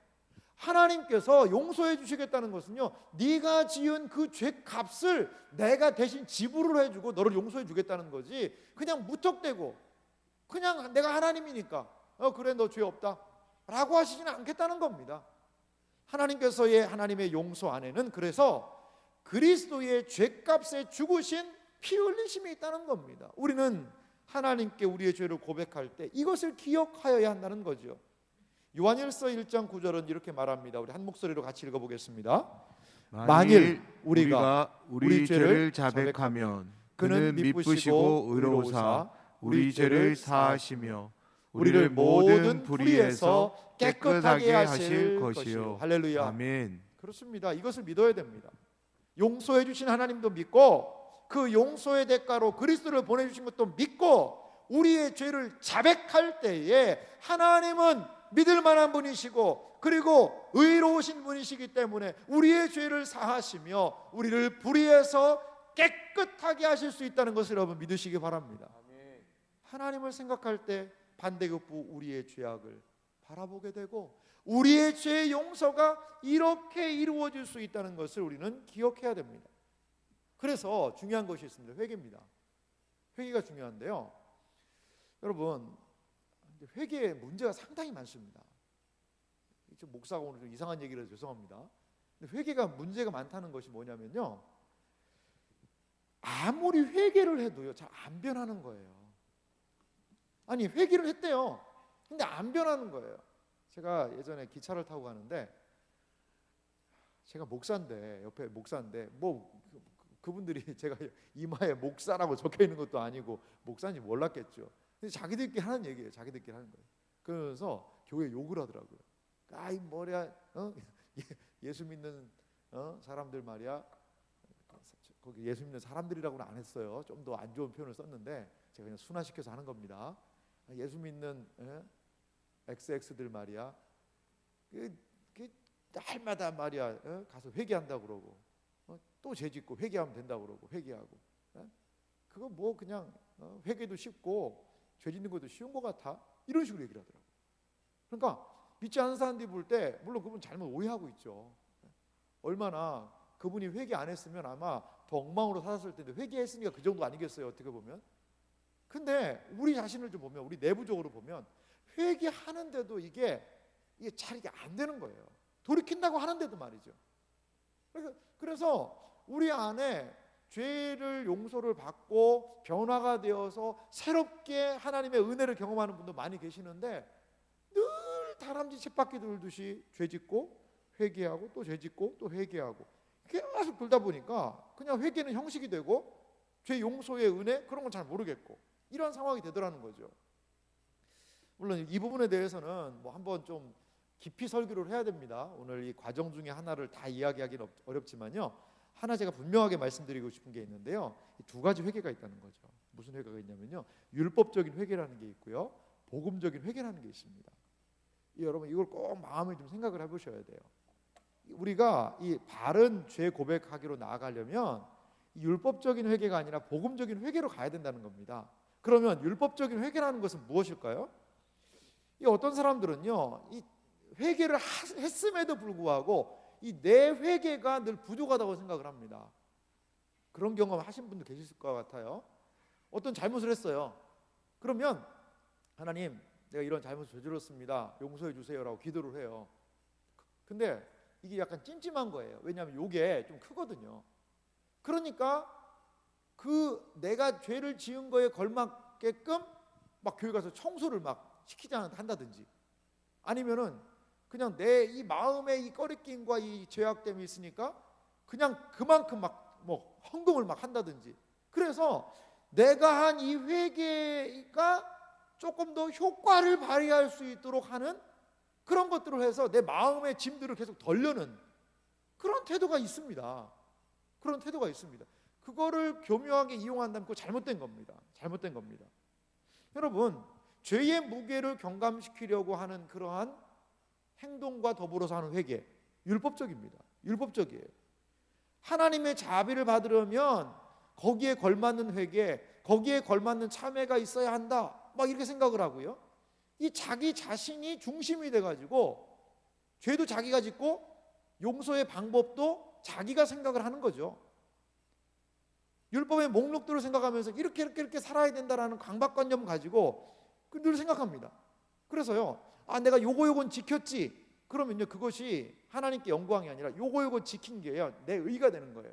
하나님께서 용서해 주시겠다는 것은요, 네가 지은 그 죄값을 내가 대신 지불을 해주고 너를 용서해 주겠다는 거지, 그냥 무턱대고 그냥 내가 하나님이니까 그래 너 죄 없다 라고 하시지는 않겠다는 겁니다. 하나님께서의 하나님의 용서 안에는 그래서 그리스도의 죄값에 죽으신 피 흘리심이 있다는 겁니다. 우리는 하나님께 우리의 죄를 고백할 때 이것을 기억하여야 한다는 거죠. 요한일서 1장 9절은 이렇게 말합니다. 우리 한 목소리로 같이 읽어보겠습니다. 만일 우리가 우리 죄를 자백하면 그는 미쁘시고 의로우사 우리 죄를 사하시며 우리를 모든 불의에서 깨끗하게 하실 것이요. 할렐루야. 아멘. 그렇습니다. 이것을 믿어야 됩니다. 용서해 주신 하나님도 믿고 그 용서의 대가로 그리스도를 보내주신 것도 믿고 우리의 죄를 자백할 때에 하나님은 믿을 만한 분이시고 그리고 의로우신 분이시기 때문에 우리의 죄를 사하시며 우리를 불의에서 깨끗하게 하실 수 있다는 것을 여러분 믿으시기 바랍니다. 하나님을 생각할 때 반대급부 우리의 죄악을 바라보게 되고 우리의 죄의 용서가 이렇게 이루어질 수 있다는 것을 우리는 기억해야 됩니다. 그래서 중요한 것이 있습니다. 회개입니다. 회개가 중요한데요, 여러분 회개에 문제가 상당히 많습니다. 좀 목사가 오늘 좀 이상한 얘기를 해서 죄송합니다. 근데 회개가 문제가 많다는 것이 뭐냐면요, 아무리 회개를 해도요 잘 안 변하는 거예요. 아니 회개를 했대요. 근데 안 변하는 거예요. 제가 예전에 기차를 타고 가는데 제가 목사인데 옆에 목사인데 뭐 그분들이 제가 이마에 목사라고 적혀 있는 것도 아니고 목사인지 몰랐겠죠. 근데 자기들끼리 하는 얘기예요. 자기들끼리 하는 거예요. 그러면서 교회 욕을 하더라고요. 아이 뭐야, 예수 믿는 사람들 말이야. 거기 예수 믿는 사람들이라고는 안 했어요. 좀 더 안 좋은 표현을 썼는데 제가 그냥 순화시켜서 하는 겁니다. 예수 믿는 XX들 말이야. 그 날마다 말이야 가서 회개한다고 그러고 또 죄짓고 회개하면 된다고 그러고 회개하고 그거 뭐 그냥 회개도 쉽고 죄 짓는 것도 쉬운 것 같아 이런 식으로 얘기를 하더라고요. 그러니까 믿지 않는 사람들이 볼 때 물론 그분 잘못 오해하고 있죠. 얼마나 그분이 회개 안 했으면 아마 더 엉망으로 살았을 텐데 회개했으니까 그 정도 아니겠어요 어떻게 보면. 근데 우리 자신을 좀 보면 우리 내부적으로 보면 회개하는데도 이게 잘 이게 안 되는 거예요. 돌이킨다고 하는데도 말이죠. 그래서 우리 안에 죄를 용서를 받고 변화가 되어서 새롭게 하나님의 은혜를 경험하는 분도 많이 계시는데 늘 다람쥐 쳇바퀴 돌듯이 죄짓고 회개하고 또 죄짓고 또 회개하고 계속 돌다 보니까 그냥 회개는 형식이 되고 죄 용서의 은혜 그런 건 잘 모르겠고 이런 상황이 되더라는 거죠. 물론 이 부분에 대해서는 뭐 한번 좀 깊이 설교를 해야 됩니다. 오늘 이 과정 중에 하나를 다 이야기하기는 어렵지만요, 하나 제가 분명하게 말씀드리고 싶은 게 있는데요, 이 두 가지 회개가 있다는 거죠. 무슨 회개가 있냐면요, 율법적인 회개라는 게 있고요, 복음적인 회개라는 게 있습니다. 여러분 이걸 꼭 마음을 좀 생각을 해보셔야 돼요. 우리가 이 바른 죄 고백하기로 나아가려면 이 율법적인 회개가 아니라 복음적인 회개로 가야 된다는 겁니다. 그러면 율법적인 회개라는 것은 무엇일까요? 이 어떤 사람들은요, 이 회개를 했음에도 불구하고 이 내 회개가 늘 부족하다고 생각을 합니다. 그런 경험 하신 분도 계실 것 같아요. 어떤 잘못을 했어요. 그러면 하나님, 내가 이런 잘못을 저질렀습니다. 용서해 주세요라고 기도를 해요. 근데 이게 약간 찜찜한 거예요. 왜냐하면 이게 좀 크거든요. 그러니까 그 내가 죄를 지은 거에 걸맞게끔 막 교회 가서 청소를 막 시키지 한다든지, 아니면은 그냥 내 이 마음에 이 꺼리낌과 이 죄악됨이 있으니까 그냥 그만큼 막 뭐 헌금을 막 한다든지, 그래서 내가 한 이 회개가 조금 더 효과를 발휘할 수 있도록 하는 그런 것들을 해서 내 마음의 짐들을 계속 덜려는 그런 태도가 있습니다. 그런 태도가 있습니다. 그거를 교묘하게 이용한다면 그거 잘못된 겁니다. 잘못된 겁니다. 여러분, 죄의 무게를 경감시키려고 하는 그러한 행동과 더불어서 하는 회개, 율법적입니다. 율법적이에요. 하나님의 자비를 받으려면 거기에 걸맞는 회개, 거기에 걸맞는 참회가 있어야 한다, 막 이렇게 생각을 하고요. 이 자기 자신이 중심이 돼가지고 죄도 자기가 짓고 용서의 방법도 자기가 생각을 하는 거죠. 율법의 목록들을 생각하면서 이렇게 살아야 된다라는 강박관념 가지고 늘 생각합니다. 그래서요, 내가 요건 지켰지, 그러면요 그것이 하나님께 영광이 아니라 요거 지킨 게요 내 의가 되는 거예요.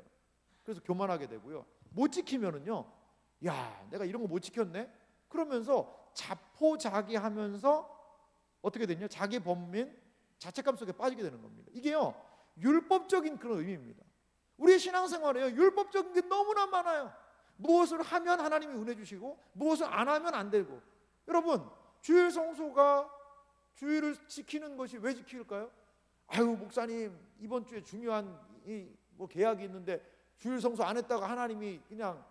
그래서 교만하게 되고요, 못 지키면은요, 야 내가 이런 거 못 지켰네, 그러면서 자포자기하면서 어떻게 되냐, 자기 범민, 자책감 속에 빠지게 되는 겁니다. 이게요 율법적인 그런 의미입니다. 우리의 신앙생활에요 율법적인 게 너무나 많아요. 무엇을 하면 하나님이 은혜 주시고 무엇을 안 하면 안 되고. 여러분, 주일 성소가 주일을 지키는 것이 왜 지킬까요? 아유 목사님 이번 주에 중요한 뭐 계약이 있는데 주일 성소 안 했다가 하나님이 그냥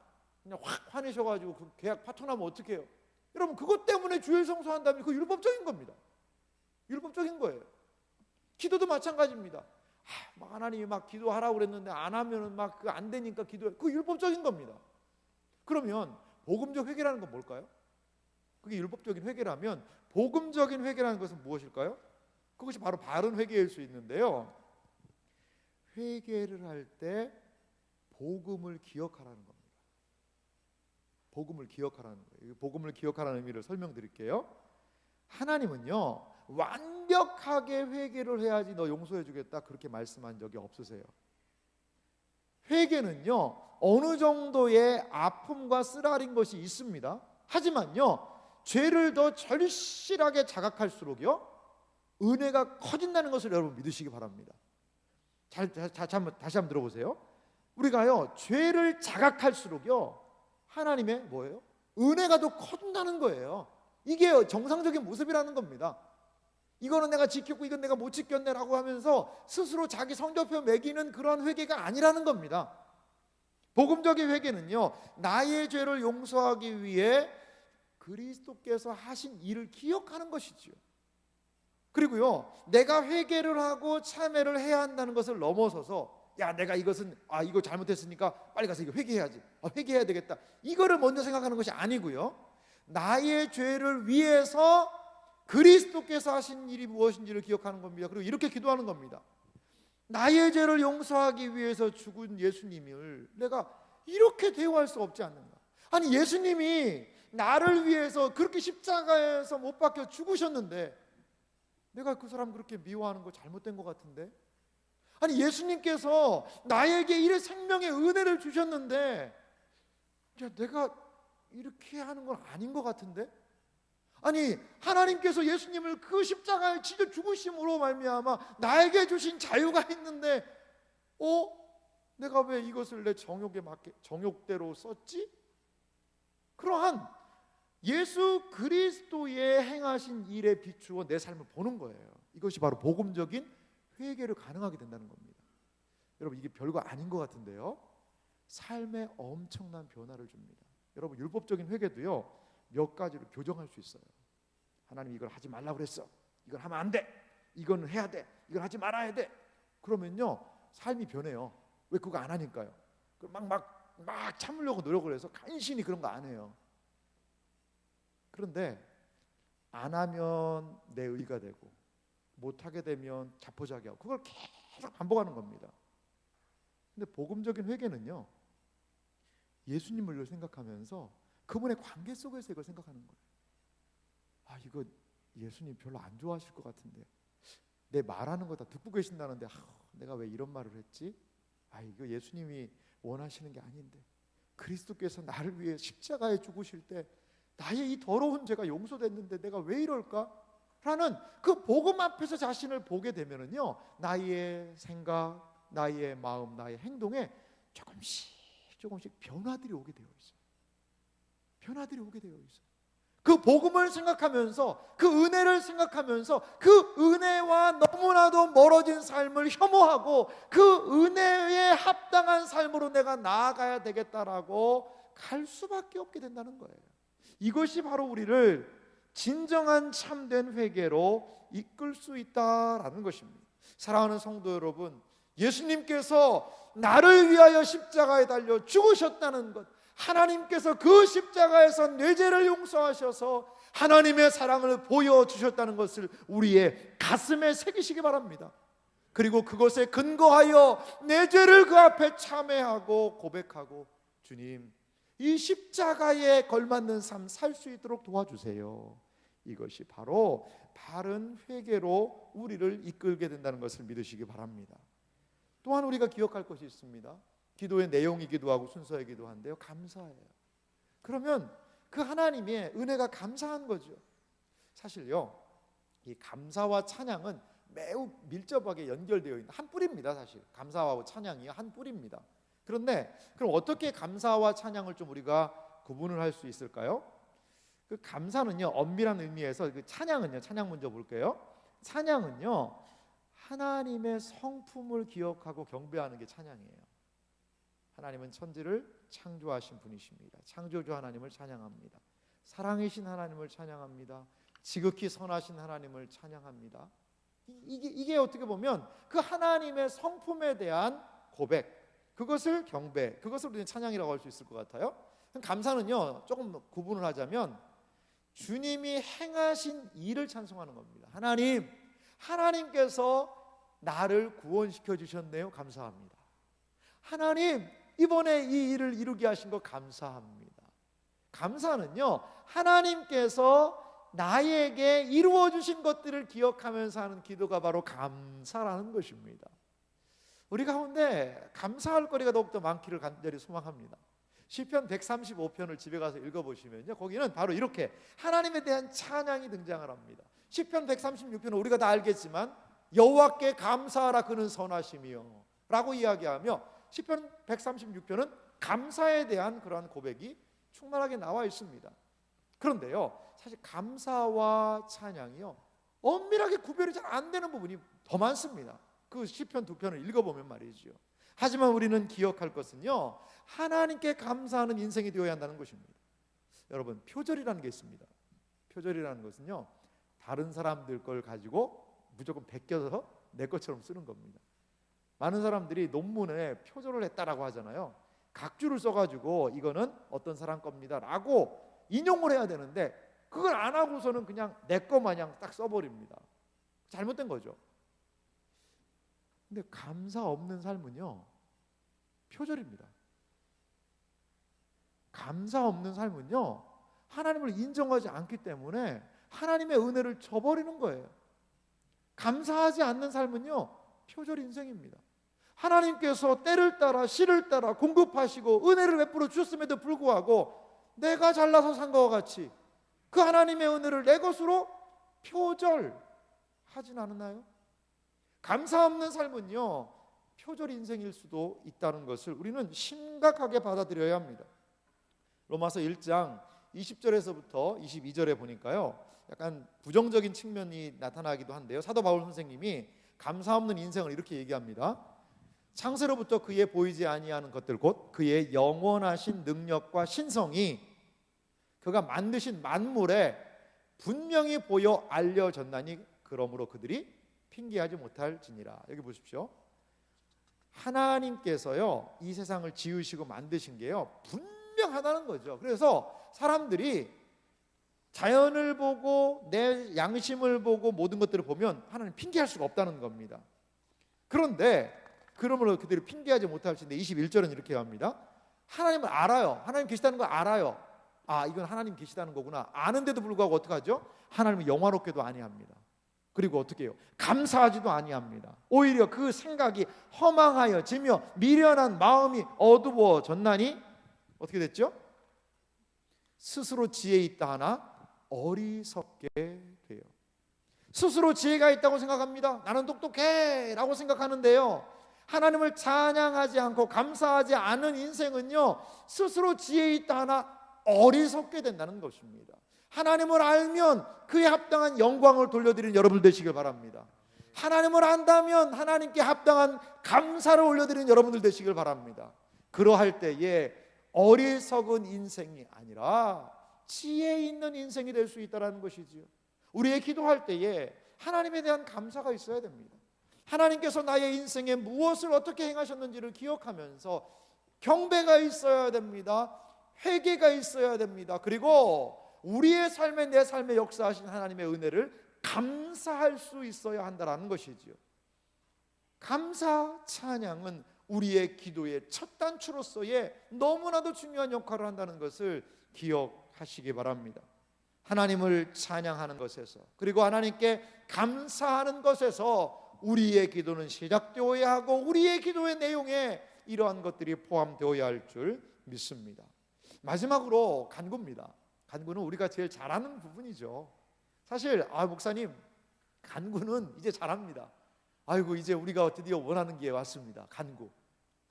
확 화내셔가지고 그 계약 파토나면 어떡해요? 여러분, 그것 때문에 주일 성소 한다면 그 율법적인 겁니다. 율법적인 거예요. 기도도 마찬가지입니다. 막 하나님이 막 기도하라고 그랬는데 안 하면은 막 그 안 되니까 기도해. 그 율법적인 겁니다. 그러면 복음적 회개라는 건 뭘까요? 그게 율법적인 회개라면 복음적인 회개라는 것은 무엇일까요? 그것이 바로 바른 회개일 수 있는데요, 회개를 할 때 복음을 기억하라는 겁니다. 복음을 기억하라는 거예요. 복음을 기억하라는 의미를 설명드릴게요. 하나님은요 완벽하게 회개를 해야지 너 용서해 주겠다 그렇게 말씀한 적이 없으세요. 회개는요 어느 정도의 아픔과 쓰라린 것이 있습니다. 하지만요 죄를 더 절실하게 자각할수록요 은혜가 커진다는 것을 여러분 믿으시기 바랍니다. 다시 한번 들어보세요. 우리가요 죄를 자각할수록요 하나님의 뭐예요? 은혜가 더 커진다는 거예요. 이게 정상적인 모습이라는 겁니다. 이거는 내가 지켰고 이건 내가 못 지켰네라고 하면서 스스로 자기 성적표 매기는 그런 회개가 아니라는 겁니다. 복음적인 회개는요 나의 죄를 용서하기 위해 그리스도께서 하신 일을 기억하는 것이지요. 그리고요 내가 회개를 하고 참회를 해야 한다는 것을 넘어서서 야 내가 이것은 이거 잘못했으니까 빨리 가서 이거 회개해야지, 회개해야 되겠다, 이거를 먼저 생각하는 것이 아니고요, 나의 죄를 위해서 그리스도께서 하신 일이 무엇인지를 기억하는 겁니다. 그리고 이렇게 기도하는 겁니다. 나의 죄를 용서하기 위해서 죽은 예수님을 내가 이렇게 대우할 수 없지 않는가. 아니 예수님이 나를 위해서 그렇게 십자가에서 못 박혀 죽으셨는데 내가 그 사람 그렇게 미워하는 거 잘못된 것 같은데, 아니 예수님께서 나에게 이래 생명의 은혜를 주셨는데 야 내가 이렇게 하는 건 아닌 것 같은데, 아니 하나님께서 예수님을 그 십자가에 치려 죽으심으로 말미암아 나에게 주신 자유가 있는데 내가 왜 이것을 내 정욕에 맞게 정욕대로 썼지? 그러한 예수 그리스도의 행하신 일에 비추어 내 삶을 보는 거예요. 이것이 바로 복음적인 회개를 가능하게 된다는 겁니다. 여러분 이게 별거 아닌 것 같은데요 삶에 엄청난 변화를 줍니다. 여러분 율법적인 회개도요 몇 가지로 교정할 수 있어요. 하나님 이걸 하지 말라고 그랬어, 이걸 하면 안 돼, 이건 해야 돼, 이걸 하지 말아야 돼. 그러면요 삶이 변해요. 왜? 그거 안 하니까요. 막 참으려고 노력을 해서 간신히 그런 거 안 해요. 그런데 안 하면 내 의가 되고 못하게 되면 자포자기하고 그걸 계속 반복하는 겁니다. 근데 복음적인 회개는요 예수님을 생각하면서 그분의 관계 속에서 이걸 생각하는 거예요. 이거 예수님 별로 안 좋아하실 것 같은데, 내 말하는 거 다 듣고 계신다는데 내가 왜 이런 말을 했지? 이거 예수님이 원하시는 게 아닌데, 그리스도께서 나를 위해 십자가에 죽으실 때 나의 이 더러운 죄가 용서됐는데 내가 왜 이럴까? 라는 그 복음 앞에서 자신을 보게 되면은요 나의 생각, 나의 마음, 나의 행동에 조금씩 변화들이 오게 되어 있어요. 변화들이 오게 되어 있어요. 그 복음을 생각하면서, 그 은혜를 생각하면서 그 은혜와 너무나도 멀어진 삶을 혐오하고 그 은혜에 합당한 삶으로 내가 나아가야 되겠다라고 갈 수밖에 없게 된다는 거예요. 이것이 바로 우리를 진정한 참된 회개로 이끌 수 있다라는 것입니다. 사랑하는 성도 여러분, 예수님께서 나를 위하여 십자가에 달려 죽으셨다는 것, 하나님께서 그 십자가에서 내 죄를 용서하셔서 하나님의 사랑을 보여주셨다는 것을 우리의 가슴에 새기시기 바랍니다. 그리고 그것에 근거하여 내 죄를 그 앞에 참회하고 고백하고, 주님, 이 십자가에 걸맞는 삶 살 수 있도록 도와주세요. 이것이 바로 바른 회개로 우리를 이끌게 된다는 것을 믿으시기 바랍니다. 또한 우리가 기억할 것이 있습니다. 기도의 내용이기도 하고 순서이기도 한데요, 감사예요. 그러면 그 하나님의 은혜가 감사한 거죠. 사실요, 이 감사와 찬양은 매우 밀접하게 연결되어 있는 한 뿌리입니다. 사실 감사와 찬양이 한 뿌리입니다. 그런데 그럼 어떻게 감사와 찬양을 좀 우리가 구분을 할 수 있을까요? 그 감사는요, 엄밀한 의미에서, 그 찬양은요, 찬양 먼저 볼게요. 찬양은요, 하나님의 성품을 기억하고 경배하는 게 찬양이에요. 하나님은 천지를 창조하신 분이십니다. 창조주 하나님을 찬양합니다. 사랑이신 하나님을 찬양합니다. 지극히 선하신 하나님을 찬양합니다. 이게 어떻게 보면 그 하나님의 성품에 대한 고백, 그것을 경배, 그것을 우리는 찬양이라고 할 수 있을 것 같아요. 감사는요, 조금 구분을 하자면 주님이 행하신 일을 찬송하는 겁니다. 하나님께서 나를 구원시켜 주셨네요, 감사합니다. 하나님, 이번에 이 일을 이루게 하신 거 감사합니다. 감사는요, 하나님께서 나에게 이루어 주신 것들을 기억하면서 하는 기도가 바로 감사라는 것입니다. 우리 가운데 감사할 거리가 더욱더 많기를 간절히 소망합니다. 시편 135편을 집에 가서 읽어보시면요, 거기는 바로 이렇게 하나님에 대한 찬양이 등장을 합니다. 시편 136편은 우리가 다 알겠지만 여호와께 감사하라, 그는 선하시며 라고 이야기하며, 시편 136편은 감사에 대한 그러한 고백이 충만하게 나와 있습니다. 그런데요, 사실 감사와 찬양이요, 엄밀하게 구별이 잘 안 되는 부분이 더 많습니다. 그 시편 두 편을 읽어보면 말이죠. 하지만 우리는 기억할 것은요, 하나님께 감사하는 인생이 되어야 한다는 것입니다. 여러분, 표절이라는 게 있습니다. 표절이라는 것은요, 다른 사람들 걸 가지고 무조건 베껴서 내 것처럼 쓰는 겁니다. 많은 사람들이 논문에 표절을 했다라고 하잖아요. 각주를 써가지고 이거는 어떤 사람 겁니다 라고 인용을 해야 되는데, 그걸 안 하고서는 그냥 내 거 마냥 딱 써버립니다. 잘못된 거죠. 근데 감사 없는 삶은요, 표절입니다. 감사 없는 삶은요, 하나님을 인정하지 않기 때문에 하나님의 은혜를 저버리는 거예요. 감사하지 않는 삶은요, 표절 인생입니다. 하나님께서 때를 따라 시를 따라 공급하시고 은혜를 베풀어 주셨음에도 불구하고 내가 잘나서 산 것과 같이 그 하나님의 은혜를 내 것으로 표절하진 않나요? 감사 없는 삶은요, 표절 인생일 수도 있다는 것을 우리는 심각하게 받아들여야 합니다. 로마서 1장 20절에서부터 22절에 보니까요, 약간 부정적인 측면이 나타나기도 한데요, 사도 바울 선생님이 감사 없는 인생을 이렇게 얘기합니다. 창세로부터 그의 보이지 아니하는 것들, 곧 그의 영원하신 능력과 신성이 그가 만드신 만물에 분명히 보여 알려졌나니 그러므로 그들이 핑계하지 못할지니라. 여기 보십시오. 하나님께서요, 이 세상을 지으시고 만드신 게요, 분명하다는 거죠. 그래서 사람들이 자연을 보고 내 양심을 보고 모든 것들을 보면 하나님 핑계할 수가 없다는 겁니다. 그런데 그러므로 그들이 핑계하지 못할지인데 21절은 이렇게 합니다. 하나님을 알아요. 하나님 계시다는 거 알아요. 아, 이건 하나님 계시다는 거구나. 아는데도 불구하고 어떻게 하죠? 하나님을 영화롭게도 아니합니다. 그리고 어떻게 해요? 감사하지도 아니합니다. 오히려 그 생각이 허망하여지며 미련한 마음이 어두워졌나니 어떻게 됐죠? 스스로 지혜 있다 하나 어리석게 돼요. 스스로 지혜가 있다고 생각합니다. 나는 똑똑해 라고 생각하는데요, 하나님을 찬양하지 않고 감사하지 않은 인생은요, 스스로 지혜 있다 하나 어리석게 된다는 것입니다. 하나님을 알면 그에 합당한 영광을 돌려드리는 여러분 되시길 바랍니다. 하나님을 안다면 하나님께 합당한 감사를 올려드리는 여러분들 되시길 바랍니다. 그러할 때에 어리석은 인생이 아니라 지혜 있는 인생이 될 수 있다는 것이지요. 우리의 기도할 때에 하나님에 대한 감사가 있어야 됩니다. 하나님께서 나의 인생에 무엇을 어떻게 행하셨는지를 기억하면서 경배가 있어야 됩니다. 회개가 있어야 됩니다. 그리고 우리의 삶에, 내 삶에 역사하신 하나님의 은혜를 감사할 수 있어야 한다는 것이지요. 감사 찬양은 우리의 기도의 첫 단추로서의 너무나도 중요한 역할을 한다는 것을 기억하시기 바랍니다. 하나님을 찬양하는 것에서, 그리고 하나님께 감사하는 것에서 우리의 기도는 시작되어야 하고 우리의 기도의 내용에 이러한 것들이 포함되어야 할 줄 믿습니다. 마지막으로 간구입니다. 간구는 우리가 제일 잘하는 부분이죠. 사실 목사님, 간구는 이제 잘합니다. 아이고, 이제 우리가 드디어 원하는 게 왔습니다. 간구.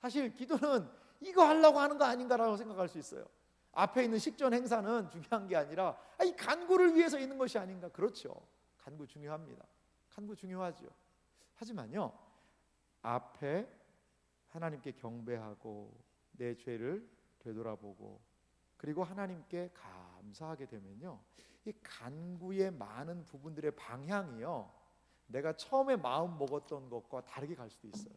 사실 기도는 이거 하려고 하는 거 아닌가라고 생각할 수 있어요. 앞에 있는 식전 행사는 중요한 게 아니라 이 간구를 위해서 있는 것이 아닌가. 그렇죠. 간구 중요합니다. 간구 중요하죠. 하지만요, 앞에 하나님께 경배하고 내 죄를 되돌아보고 그리고 하나님께 감사하게 되면요, 이 간구의 많은 부분들의 방향이요, 내가 처음에 마음 먹었던 것과 다르게 갈 수도 있어요.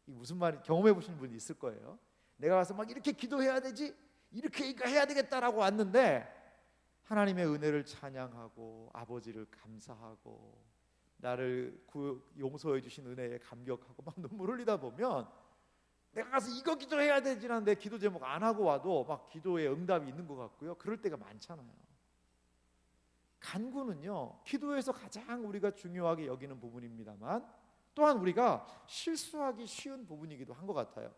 이 무슨 말인지 경험해 보시는 분이 있을 거예요. 내가 가서 막 이렇게 기도해야 되지, 이렇게 이거 해야 되겠다라고 왔는데 하나님의 은혜를 찬양하고 아버지를 감사하고 나를 용서해 주신 은혜에 감격하고 막 눈물 흘리다 보면 내가 가서 이거 기도해야 되지는 내 기도 제목 안 하고 와도 막 기도에 응답이 있는 것 같고요. 그럴 때가 많잖아요. 간구는요, 기도에서 가장 우리가 중요하게 여기는 부분입니다만 또한 우리가 실수하기 쉬운 부분이기도 한 것 같아요.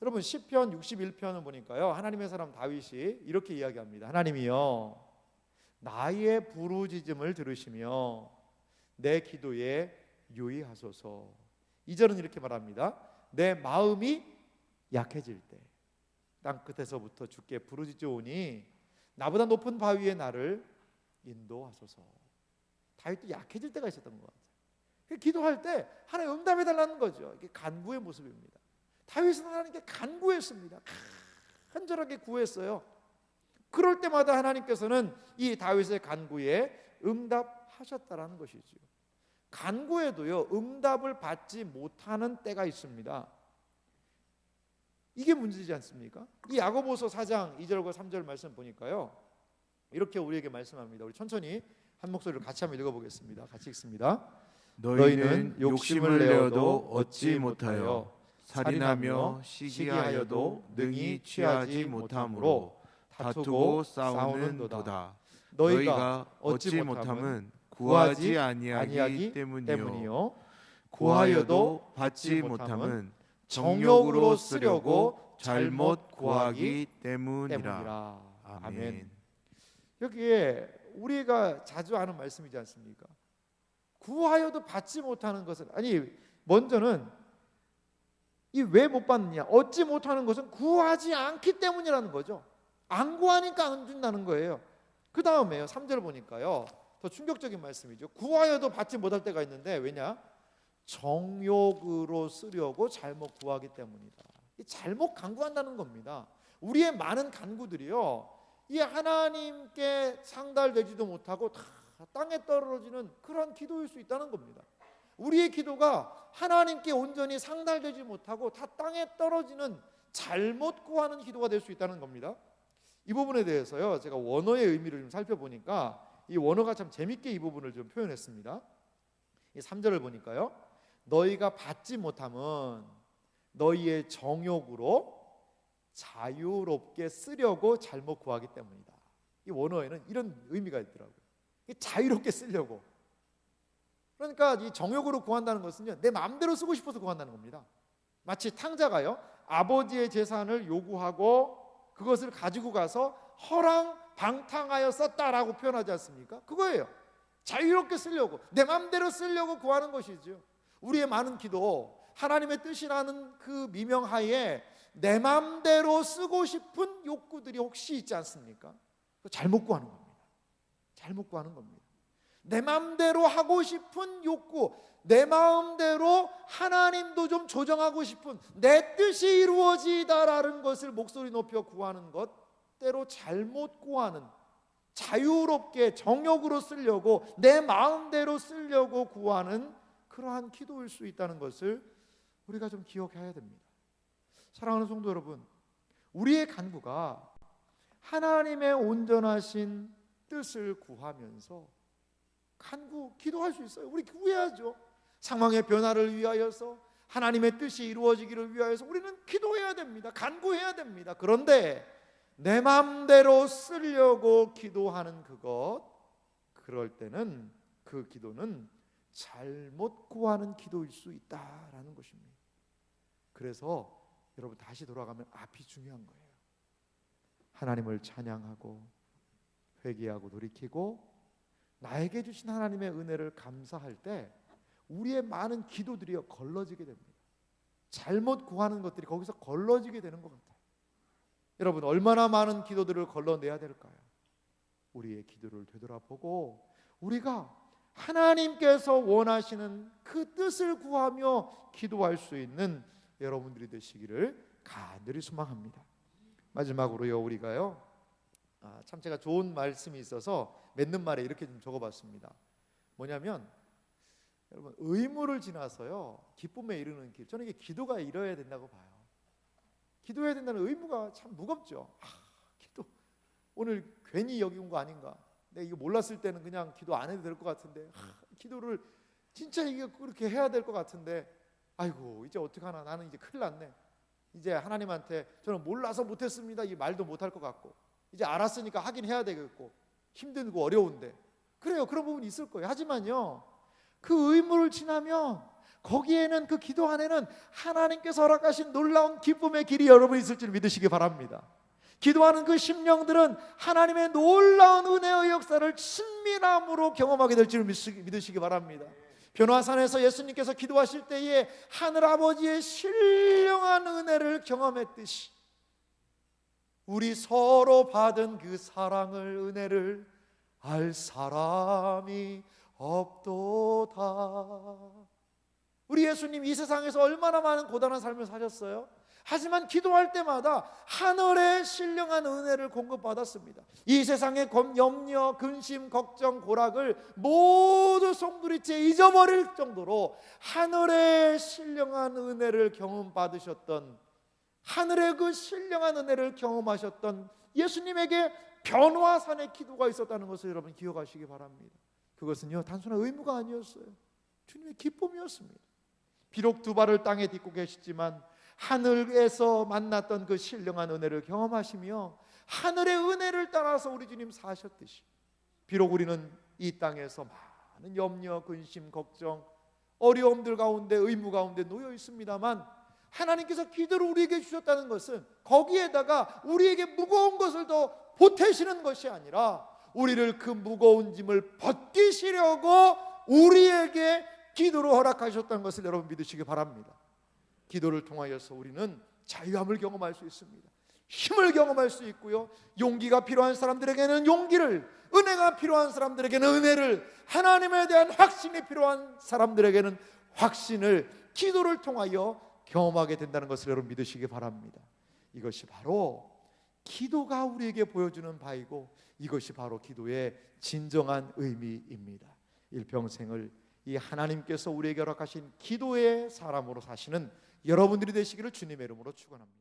여러분, 시편 61편을 보니까요, 하나님의 사람 다윗이 이렇게 이야기합니다. 하나님이여, 나의 부르짖음을 들으시며 내 기도에 유의하소서. 2절은 이렇게 말합니다. 내 마음이 약해질 때 땅 끝에서부터 주께 부르짖으오니 나보다 높은 바위에 나를 인도하소서. 다윗도 약해질 때가 있었던 것 같아요. 기도할 때 하나님 응답해 달라는 거죠. 이게 간구의 모습입니다. 다윗은 하나님께 간구했습니다. 간절하게 구했어요. 그럴 때마다 하나님께서는 이 다윗의 간구에 응답하셨다라는 것이죠. 간구에도요, 응답을 받지 못하는 때가 있습니다. 이게 문제지 않습니까? 이 야고보서 4장 2절과 3절 말씀 보니까요, 이렇게 우리에게 말씀합니다. 우리 천천히 한 목소리로 같이 한번 읽어보겠습니다. 같이 읽습니다. 너희는 욕심을 내어도 얻지 못하여 살인하며 시기하여도 능히 취하지 못함으로 다투고 싸우는도다. 너희가 얻지 못함은 구하지 아니하기 때문이요 구하여도 받지 못함은 정욕으로 쓰려고 잘못 구하기 때문이라. 아멘. 여기에 우리가 자주 하는 말씀이지 않습니까? 구하여도 받지 못하는 것은, 아니 먼저는 이 왜 못 받느냐, 얻지 못하는 것은 구하지 않기 때문이라는 거죠. 안 구하니까 안 준다는 거예요. 그 다음에요, 3절 보니까요, 더 충격적인 말씀이죠. 구하여도 받지 못할 때가 있는데, 왜냐? 정욕으로 쓰려고 잘못 구하기 때문이다. 잘못 간구한다는 겁니다. 우리의 많은 간구들이요, 이 하나님께 상달되지도 못하고 다 땅에 떨어지는 그런 기도일 수 있다는 겁니다. 우리의 기도가 하나님께 온전히 상달되지 못하고 다 땅에 떨어지는 잘못 구하는 기도가 될 수 있다는 겁니다. 이 부분에 대해서요, 제가 원어의 의미를 좀 살펴보니까 이 원어가 참 재밌게 이 부분을 좀 표현했습니다. 이 3절을 보니까요, 너희가 받지 못함은 너희의 정욕으로 자유롭게 쓰려고 잘못 구하기 때문이다. 이 원어에는 이런 의미가 있더라고요. 자유롭게 쓰려고. 그러니까 이 정욕으로 구한다는 것은요, 내 마음대로 쓰고 싶어서 구한다는 겁니다. 마치 탕자가요, 아버지의 재산을 요구하고 그것을 가지고 가서 허랑방탕하여 썼다라고 표현하지 않습니까? 그거예요. 자유롭게 쓰려고, 내 마음대로 쓰려고 구하는 것이죠. 우리의 많은 기도, 하나님의 뜻이라는 그 미명하에 내 마음대로 쓰고 싶은 욕구들이 혹시 있지 않습니까? 잘못 구하는 겁니다. 잘못 구하는 겁니다. 내 마음대로 하고 싶은 욕구, 내 마음대로 하나님도 좀 조정하고 싶은 내 뜻이 이루어지다라는 것을 목소리 높여 구하는 것, 뜻대로 잘못 구하는, 자유롭게 정욕으로 쓰려고 내 마음대로 쓰려고 구하는 그러한 기도일 수 있다는 것을 우리가 좀 기억해야 됩니다. 사랑하는 성도 여러분, 우리의 간구가 하나님의 온전하신 뜻을 구하면서 기도할 수 있어요. 우리 구해야죠. 상황의 변화를 위하여서, 하나님의 뜻이 이루어지기를 위하여서 우리는 기도해야 됩니다. 간구해야 됩니다. 그런데 내 마음대로 쓰려고 기도하는 그럴 때는 그 기도는 잘못 구하는 기도일 수 있다라는 것입니다. 그래서 여러분, 다시 돌아가면 앞이 중요한 거예요. 하나님을 찬양하고 회개하고 돌이키고 나에게 주신 하나님의 은혜를 감사할 때 우리의 많은 기도들이 걸러지게 됩니다. 잘못 구하는 것들이 거기서 걸러지게 되는 것 같아요. 여러분, 얼마나 많은 기도들을 걸러내야 될까요? 우리의 기도를 되돌아보고 우리가 하나님께서 원하시는 그 뜻을 구하며 기도할 수 있는 여러분들이 되시기를 간절히 소망합니다. 마지막으로요, 우리가요, 참 제가 좋은 말씀이 있어서 맺는 말에 이렇게 좀 적어봤습니다. 뭐냐면, 여러분, 의무를 지나서요 기쁨에 이르는 길, 저는 이게 기도가 이뤄야 된다고 봐요. 기도해야 된다는 의무가 참 무겁죠. 기도 오늘 괜히 여기 온 거 아닌가, 내가 이거 몰랐을 때는 그냥 기도 안 해도 될 것 같은데, 기도를 진짜 이게 그렇게 해야 될 것 같은데, 아이고 이제 어떡하나, 나는 이제 큰일 났네. 이제 하나님한테 저는 몰라서 못했습니다 이 말도 못할 것 같고, 이제 알았으니까 하긴 해야 되겠고, 힘들고 어려운데, 그래요, 그런 부분이 있을 거예요. 하지만요, 그 의무를 지나면 거기에는, 그 기도 안에는 하나님께서 허락하신 놀라운 기쁨의 길이 여러분 있을 줄 믿으시기 바랍니다. 기도하는 그 심령들은 하나님의 놀라운 은혜의 역사를 친밀함으로 경험하게 될 줄 믿으시기 바랍니다. 변화산에서 예수님께서 기도하실 때에 하늘아버지의 신령한 은혜를 경험했듯이 우리 서로 받은 그 사랑을, 은혜를 알 사람이 없도다. 우리 예수님 이 세상에서 얼마나 많은 고단한 삶을 사셨어요? 하지만 기도할 때마다 하늘의 신령한 은혜를 공급받았습니다. 이 세상의 염려, 근심, 걱정, 고락을 모두 송두리째 잊어버릴 정도로 하늘의 신령한 은혜를 경험받으셨던, 하늘의 그 신령한 은혜를 경험하셨던 예수님에게 변화산의 기도가 있었다는 것을 여러분 기억하시기 바랍니다. 그것은요, 단순한 의무가 아니었어요. 주님의 기쁨이었습니다. 비록 두 발을 땅에 딛고 계시지만 하늘에서 만났던 그 신령한 은혜를 경험하시며 하늘의 은혜를 따라서 우리 주님 사셨듯이, 비록 우리는 이 땅에서 많은 염려, 근심, 걱정, 어려움들 가운데, 의무 가운데 놓여 있습니다만, 하나님께서 기도를 우리에게 주셨다는 것은 거기에다가 우리에게 무거운 것을 더 보태시는 것이 아니라 우리를 그 무거운 짐을 벗기시려고 우리에게 기도를 허락하셨다는 것을 여러분 믿으시기 바랍니다. 기도를 통하여서 우리는 자유함을 경험할 수 있습니다. 힘을 경험할 수 있고요, 용기가 필요한 사람들에게는 용기를, 은혜가 필요한 사람들에게는 은혜를, 하나님에 대한 확신이 필요한 사람들에게는 확신을 기도를 통하여 경험하게 된다는 것을 여러분 믿으시기 바랍니다. 이것이 바로 기도가 우리에게 보여주는 바이고, 이것이 바로 기도의 진정한 의미입니다. 일평생을 이 하나님께서 우리에게 허락하신 기도의 사람으로 사시는 여러분들이 되시기를 주님의 이름으로 축원합니다.